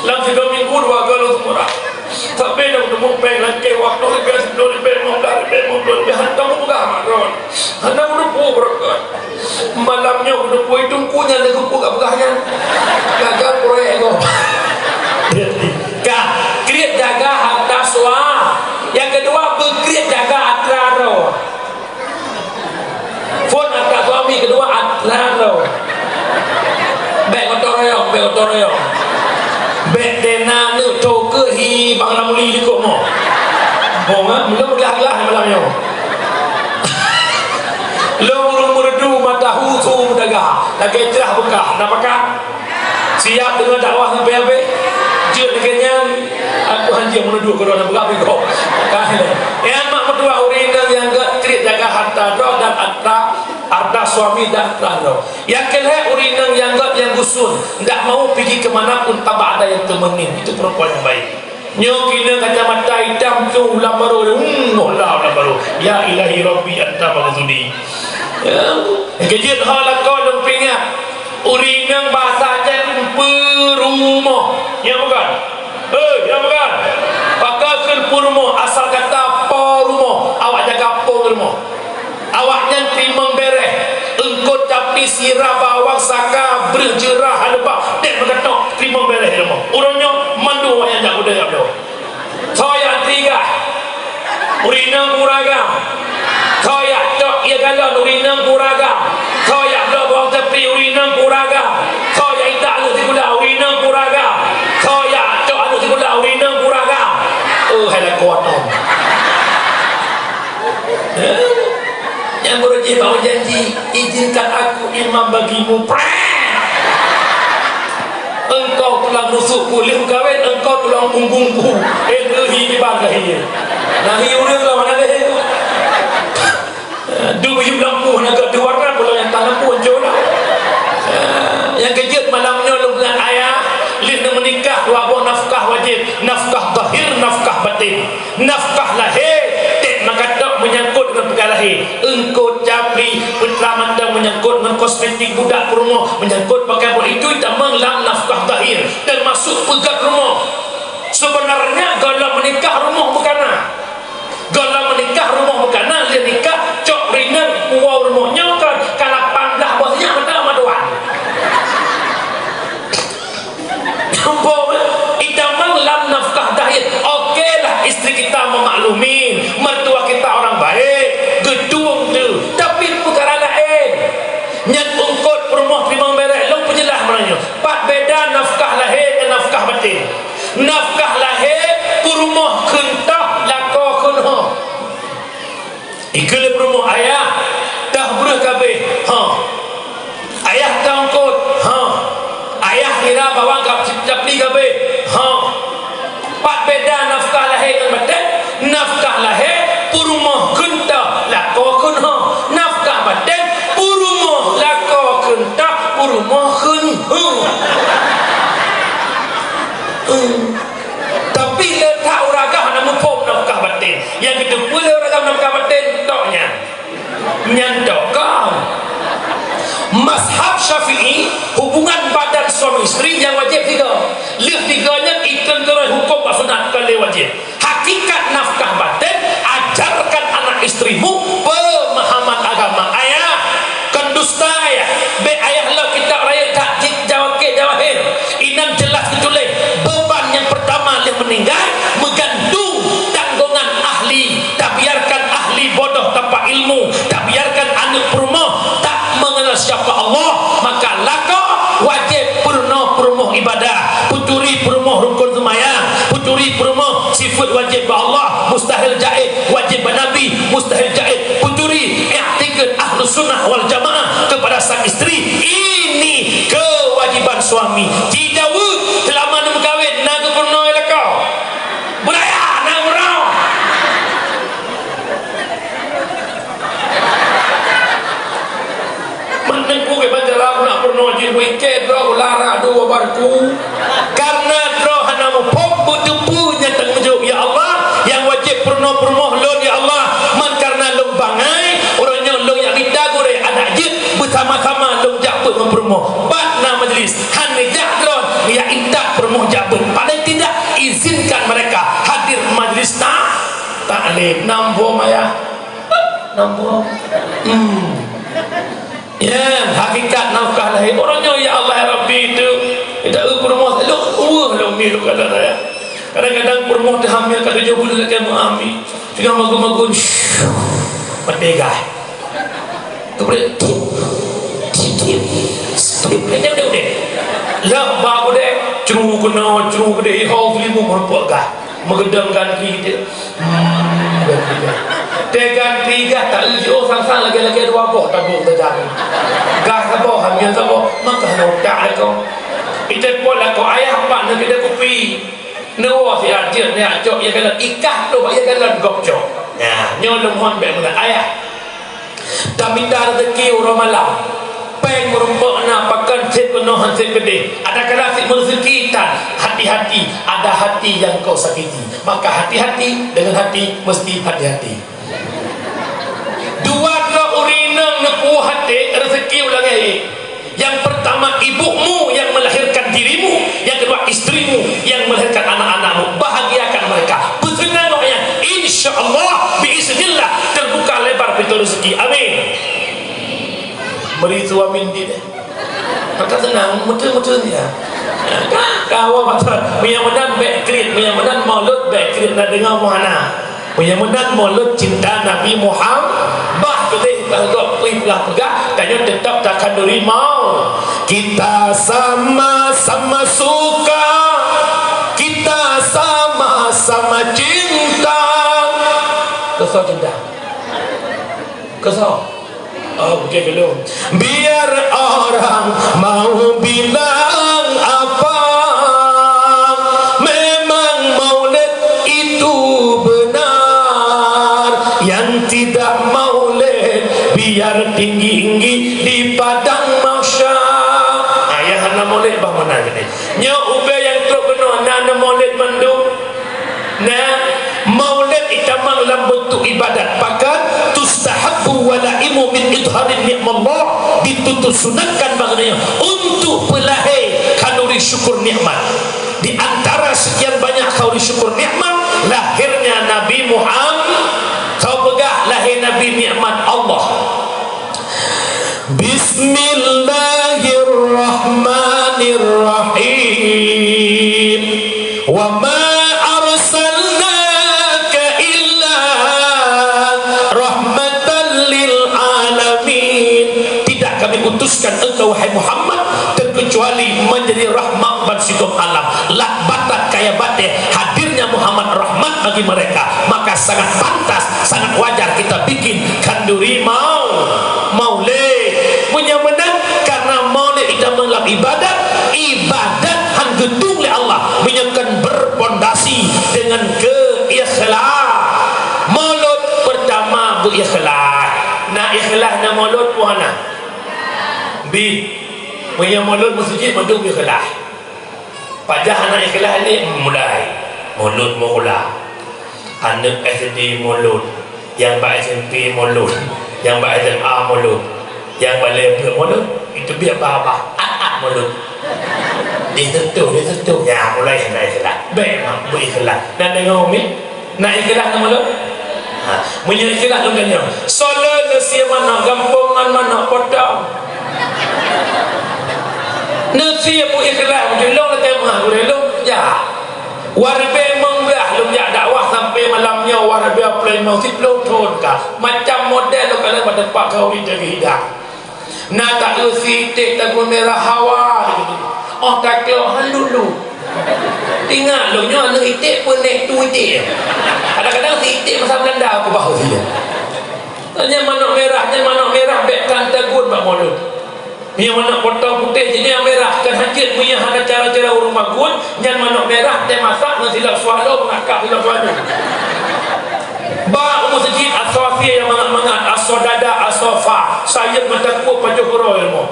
S1: Lang 3 minggu 2 kali semua. Tapi nak temu peng lagi waktu lebih 10,000 lebih hantar buka ron. Hantar buku berkat. Malamnya buku itu kunya lagi buka bukanya. Gagal proyek kau. Kriat jaga harta suami. Yang kedua berkriat jaga atraro. Phone akak suami kedua atraro. Baik kotor royong. Baik dena nu coke hi bang lamuli di komo. Bonga belum gelah malamnya. Lo merdu mata husu daga. lagi cerah buka napakah siap dengan dakwah sampai habis jut dengan aku hanya menuduh corona buka kok yang mak berdua urina yang gak cerit jaga harta do dan harta suami dan rano yang kelih urina yang gak yang gusun tidak mau pergi kemanapun tanpa ada yang temenin. Itu perempuan yang baik. Nyokina kacamata hitam tu ulang baru ulang baru ya ilahi rabbi anta maghzuni kejut halak kau dong pingat urina bahasa jen perumah ya bukan ya bukan pakakul perumah asal kata porumah awak jaga porumah awaknya timang bereh engkau tapi sirah bawang saka berjerah hadap dan berkatok timang bereh rumah urangnya mandu yang jago dia abdo saya tiga urina muragam saya cok ia galon urina muragam saya abdo bawang tepi urina muragam saya tidak alu tikula urina muragam saya cok alu tikula urina muragam ada kuat yang berjanji bawa janji izinkan aku imam bagimu engkau tulang rusukku lim kawin engkau tulang punggungku di bagahi nahi urang lah mana deh dua biji lampu naga dua warna pula yang tangan pun jodoh yang kejut malamnya lu dengan ayah lih menikah dua buah nafkah wajib nafkah zahir nafkah batin nafkah lahir maka tak menyangkut dengan perkara lahir engkau capri putra mandang menyangkut dengan kosmetik budak rumah menyangkut pakai buat itu tak menglang nafkah zahir dan masuk pegat rumah. Sebenarnya kalau menikah rumah bukanlah kalau menikah rumah bukanlah dia nikah cok ringan uang rumahnya kan kalau pandah bosnya ada maduan itamang lam nafkah zahir. Okeylah isteri kita memaklumin mertua kita orang baik gedung tu tapi perkara lain nyat ungkut rumah primang berak long penjelah menanya pak beda nafkah lahir dan nafkah batin. Nafkah lahir rumah kentah lako kunha ikut rumah ayah dah beruh kabeh ayah tangkut ayah kira bawang capli kabeh pak beda nafkah lahir dan batin. Nafkah lahir rumah kentah lako kunha nafkah batin rumah lako kentah rumah kunha tapi letak uragah namun pom nafkah batin yang kedua pula uragah nafkah batin toknya nyantok kau mazhab Syafi'i hubungan badan suami isteri yang wajib tiga lih tiganya ikan terai hukum sunat kali wajib hakikat nafkah batin ajarkan anak istrimu pemahaman agama ayah kan dusta ayah be ayah lo kita raya tak jawahir inan jelas kecuali beban yang pertama yang meninggal menggantung tanggungan ahli tak biarkan ahli bodoh tanpa ilmu tak biarkan anak rumah tak mengenal siapa Allah maka lako wajib purno ibadah puturi purmo rukun semayang puturi purmo sifat wajib Allah mustahil jaid wajib Nabi mustahil jaid puturi i'tikad ahlus sunnah wal jamaah kepada sang isteri ini kewajiban suami tidak selama dia berkahwin nak purno elakau budaya nak murau menengku ke banjarau nak purno je weekend roh lara dua barku karena roh hanamu pom butupunya tanggung ya Allah yang wajib purno lon ya Allah man karena long bangai orangnya long yang kita gore anak je bersama-sama long jabut mempermoh batna majlis hani jadron ya intak permoh jabut paling tidak izinkan mereka hadir majlis ta'lim nambo maya nambo ya hakikat nafkah lahir orangnya ya Allah ya Rabbi itu tidak permoh lo milu kata saya kadang-kadang permoh terhamil kada jauh boleh lagi mengambil juga magun-magun berdegai kemudian udah lah bagus deh ceruk kena ihau kelimu merupuk gah megedangkan kita tegan tiga tak lagi sang-sang lagi dua boh tabuk terjadi gah tabuk hamil sama maka rodak kau kita pola kau ayah pak nak kita kopi nawa si ajir ni ajok ya kalau ikat tu ya kalau gopcok ya nyolong hon be mana ayah tapi dah rezeki orang malam peng merumpuk na pakan set penuh set gede ada kala si rezeki tan hati-hati ada hati yang kau sakiti maka hati-hati dengan hati mesti hati-hati dua urinang nepu hati rezeki ulang yang pertama ibumu yang melahirkan dirimu yang kedua istrimu yang melahirkan anak-anakmu bahagiakan mereka bersenangnya insyaallah biiznillah terbuka lebar pintu rezeki amin beri tu amin dia maka senang mudah-mudah dia kau apa mudah-mudahan backgrade mudah-mudahan maulud backgrade nak dengar mana mudah-mudahan maulud cinta Nabi Muhammad bah betul kalau pergi pegang tanya tetap takkan rimau kita sama-sama suka kita sama-sama cinta kesal cinta kesal oh bukan belum biar orang mau bilang apa memang maulid itu benar yang tidak maulid biar tinggi-tinggi di padang mahsyar ayah anak maulid bangunan ni nya ube yang teruk benar anak maulid mandum nah maulid itamang dalam bentuk ibadat pakat tustahabbu walaimu min idharin ni'mallah dituntut sunatkan maknanya untuk pelahir kalori syukur nikmat di antara sekian banyak kalori syukur nikmat lahirnya Nabi Muhammad kau pegah lahir Nabi nikmat Allah Bismillahirrahmanirrahim wa ma utuskan engkau wahai Muhammad terkecuali menjadi rahmat bagi seluruh alam lak batat kaya batin hadirnya Muhammad rahmat bagi mereka maka sangat pantas sangat wajar kita bikin kanduri maulid punya menang karena maulid itu mengelap ibadat hang gedung oleh Allah menyekan berpondasi dengan keikhlas maulid pertama berikhlas nak ikhlas nak maulid puana bi punya mulut masjid mandung ikhlas pajah anak ikhlas ni mulai mulut mula anak SD mulut yang baik SMP mulut yang baik SMA mulut yang balik mulut itu biar bapa mulut dia tentu ya mulai ikhlas baik mak berikhlas dan dengar umi nak ikhlas nak mulut punya ikhlas tu kan solat nasi mana gampungan mana potong nasi abu ikhlas jelong nak tembak jelong ya warbe mengbah lum ya dakwah sampai malamnya warbe play musik long tone ka macam model kalau pada pak kau ni jadi hidak nak tak usi tek tabu merah hawa oh tak kelo halulu tinggal lu nyo anak itik pun naik tu itik kadang-kadang si itik masa Belanda aku bahu dia tanya manok merah bek kan tagun bak mulut yang mana potong putih jadi yang merah kan hajit punya ada cara-cara urung bagun yang manok merah dia masak dengan silap swallow mengakak silap swallow ba umur sejid asofia yang mangat-mangat asodada asofa saya mentakut pajokoro ilmu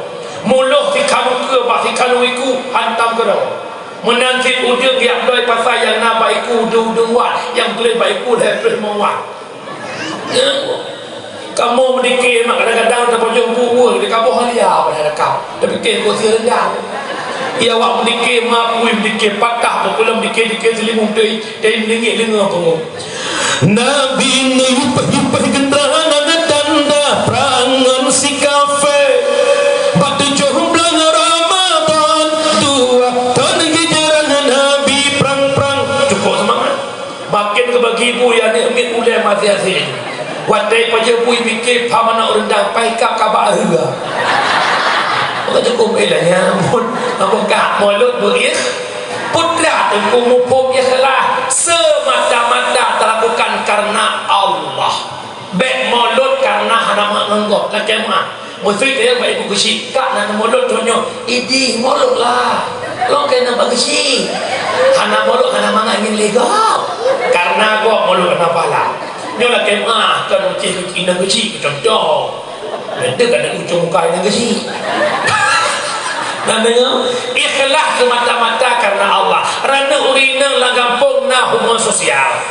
S1: muluh si kanu ke bah si kanu iku hantam kero menanti ujung yang doi pasal yang nak baiku udung wat yang boleh baiku dah boleh mawat kamu mendikir mak kadang-kadang tak pojok buah di kamu halia pada kau tapi fikir kau si rendah ia awak mendikir mak kui mendikir patah popular mendikir selimut dari mendingit dengar kamu Nabi nyupah gendaran tanda perangan si kafe batu jomblang Ramadan dua tahun hijiran Nabi perang cukup semangat makin kebagi ibu yang ni ambil ulai masih-masih wadai paja bui mikir pamana rendang paikap kabak hura maka cukup elahnya namun kak mulut beris putra tengku mupuk ikhlas semata-mata terlakukan karena Allah baik mulut karena hadamak nenggok kecemah Mesti dia baik ibu kesi kak nak molot conyo idi molot lah lo kena bagesi hana molot hana mangan ingin legap karena gua molot kena pala nyola kemah kan ucih ina kesi contoh ada kan ujung muka ina kesi namanya ikhlas semata-mata karena Allah rana urina lah gampung na hubungan sosial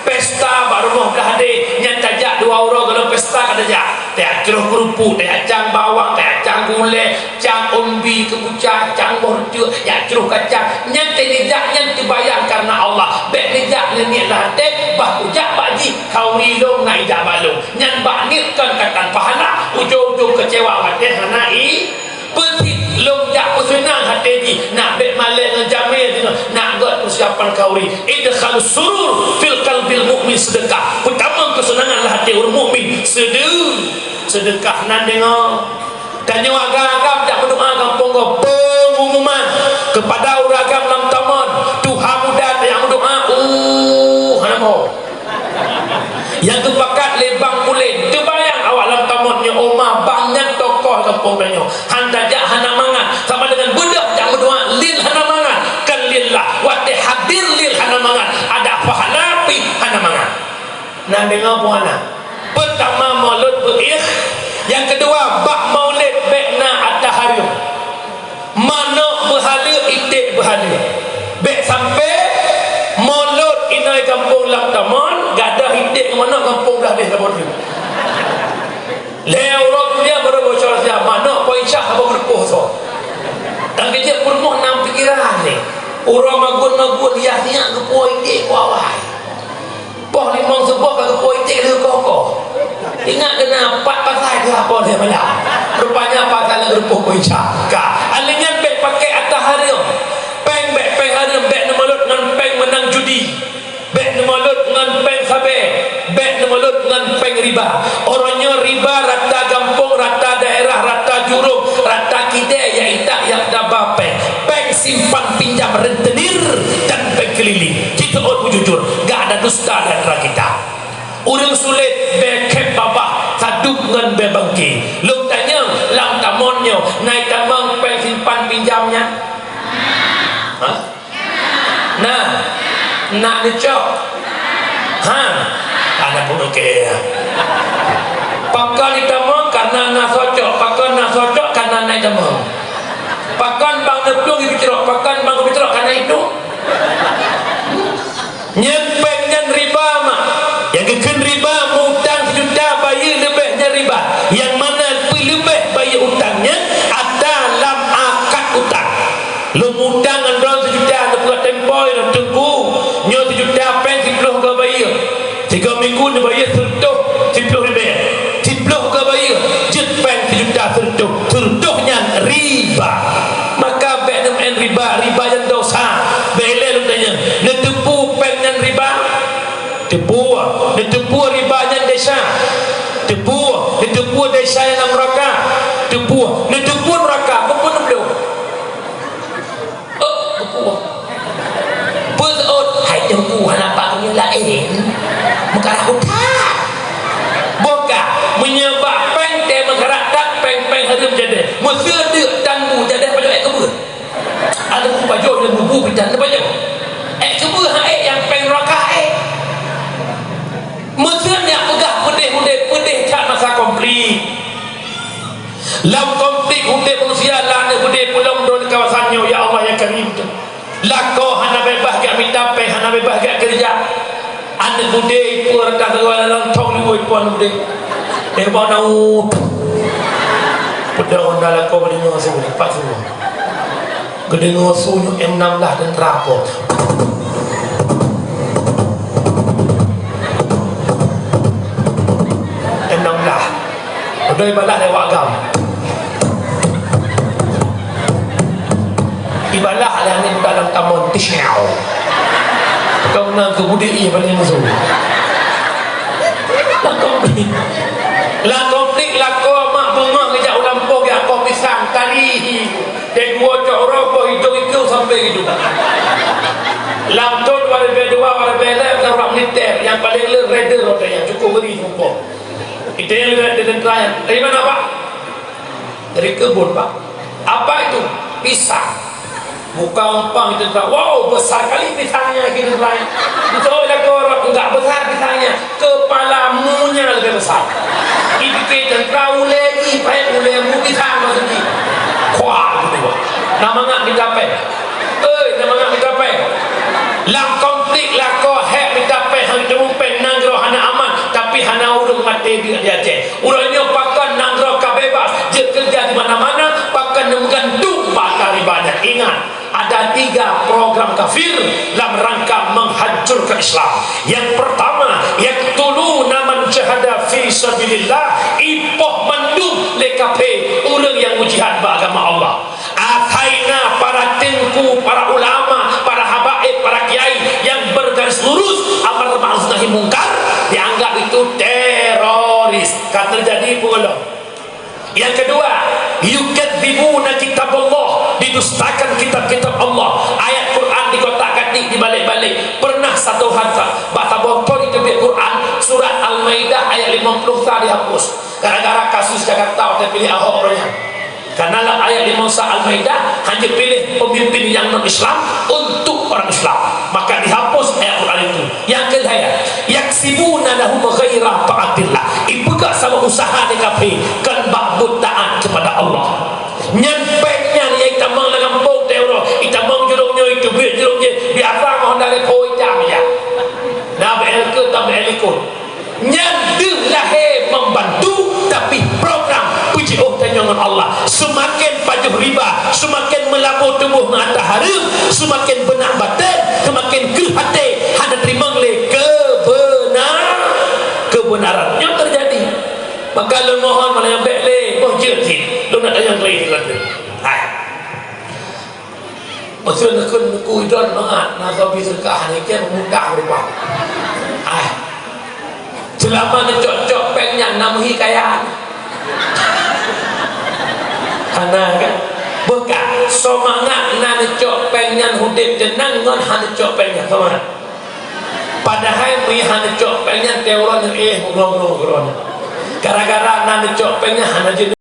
S1: pesta baru mau dah ada nyantajak 2 orang kalau pesta kada jak teh ceruh kerupuk teh acang bawang teh acang gulai cang umbi kebuca cang borjo ya ceruh kacang nyantai dijak nyantai bayang karena Allah bek dijak niat lah teh bah ujak baji kau rilong na ijak balung nyan baknit kan katan pahala ujung-ujung kecewa hati hanai Petit long jak senang hati ni nak bek malek dengan jamil nak buat persiapan kauri idkhal surur fil qalbil mukmin sedekah pertama kesenangan hati orang mukmin sedekah nan dengar tanya agam-agam tak berdoa kampung kau pengumuman kepada orang agam dalam taman Tuhan muda yang berdoa hanamo yang kepakat lebang kulit terbayang awak dalam tamannya omah banyak tokoh kampung danyo hantajak hana mangan sama dengan budak yang berdoa lil hana mangan kan lillah wa hadir lil hana mangan ada pahala pi hana mangan nah dengar puana pertama maulud beir yang kedua bak maulid bekna at-taharium mana berhala itik berhala bek sampai maulud inai kampung lam taman gadah itik ke mana kampung dah habis kabur lewat dia baru bocor dia mana poin syah apa berpuh so dan kejap purmoh enam pikiran ni orang magun-magun yahnya ke poin itik ku awal poh limang sebuah ke poin itik ke kokoh ingat kena 4 pasal ke apa dia malam rupanya pasal berpuh poin syah alinya bek pakai atas harium peng bek peng harium bek nemalut dengan peng menang judi bek nemalut dengan peng sabe bek nemalut dengan peng riba orangnya riba rata gampung rata daerah rata jurung rata kidai yang itak yang daba peng simpan pinjam rentenir dan peng keliling kita orang jujur gak ada dusta di antara kita urang sulit bekep babah sadup dengan bebangki lu tanya lam tamonnya naik tamang peng simpan pinjamnya nah nak ngecok anak pun okey pakan di tamang karena nak socok pakan nak socok karena naik tamang pakan bang neplung di bicerok pakan bang bicerok karena itu nyepengnya riba mak yang keken riba mutang sejuta bayar lebihnya riba yang mana lebih bayar utangnya ada dalam akad utang lu mutang dengan sejuta ada pula tempoi dan tunggu nyo sejuta pen 10 ke bayar 3 minggu dia bayar sertuh 10 ribu 10 ke bayar jet pen sejuta sertuhnya riba maka benem riba yang dosa bele lu tanya netepu pen yang riba tepu riba yang desa tepu desa yang neraka tepu neraka pun belum hai tepu kenapa punya lain mengkarah utah boka menyebab peng te mengkarah tak peng harum jadi mesti dia tanggu jadi pada kebun ada baju dan bubu bidan apa je kebun yang peng neraka mesti dia pegah pedih tak masa komplit lam komplit untuk manusia lah pedih pulang dari kawasannya ya Allah yang karim lako hana bebas gak minta peng hana bebas gak kerja anda budai pun tak segala lontong ni buat puan budai bawa naut pedang dalam kau berdengar semua lepas semua berdengar sunyuk M16 dan terapur M16 udah ibadah lewat agam ibadah yang ini dalam taman tisyau kau nak ke budak ia paling masuk lah konflik kau mak bunga kejap ulang pok yang kau pisang tali dan gua cok rokok hidung sampai hidup langsung warga orang militer yang paling rider yang cukup beri sumpah itu yang lebih ada tentera dari mana pak dari kebun Pak. Apa itu? Pisang. Bukan umpang itu tak. Wow, besar kali pisangnya gitu lain. Betul lah korang enggak besar pisangnya, kepalamunya lebih besar. Itu kita tahu lagi, baik mulai mu pisang maksudnya. Kuat gitu. Nama ngak kita pe. Nama ngak kita pe. Lang konflik lah ko hek kita pe hang temu pe nanggro hana aman, tapi hana urung mati dia je. Urangnya pakan nanggro ka bebas, je kerja di mana-mana, pakan menggantung bakal ibadah. Ingat, ada 3 program kafir dalam rangka menghancurkan Islam. Yang pertama, yaqtuluna man jahada fi sabilillah, ipoh mandum lekape orang yang jihad beragama Allah. Akhaina para tengku, para ulama, para habaib, para kiai yang bergaris lurus amar ma'ruf nahi mungkar dianggap itu teroris. Kan terjadi pula. Yang kedua, yukadzibuna kitabullah, didustakan kitab-kitab Allah. Ayat Quran dikotak-katik, dibalik-balik. Pernah satu harta baca botol itu di Quran surat Al-Maidah ayat 50 dihapus gara-gara kasus Jakarta dia pilih Ahok orangnya. Karena ayat 50 Al-Maidah hanya pilih pemimpin yang non-Islam untuk orang Islam, maka dihapus ayat Quran itu. Yang kedua, yaksibuna lahum ghaira ta'atillah, ibuka sama usaha DKP kan bakbut taat kepada Allah. Nyampainya dia itamang lagampung teoro, itamang jurungnya itu biar jurungnya biasa mohon dari koi jam ya. Nah belke tak belikun. Nyandulah membantu, tapi program puji tanyangan Allah semakin pajuh riba, semakin melabur tubuh ngata harum, semakin benak batin, semakin ke hati hanya terima oleh kebenaran yang terjadi. Maka lu mohon malah yang baik oh jadi lu nak yang lain lagi. Hai maksudnya kun ku idon mangat nak bisa ke hari kan mudah berubah. Hai selama ngecok-cok pengnya namahi kayaan karena kan bukan semangat nak ngecok pengnya hudip jenang ngon hanya cok pengnya sama padahal mi hanya cok pengnya teoron ngurung-ngurung gara-gara nak ngecok pengnya hanya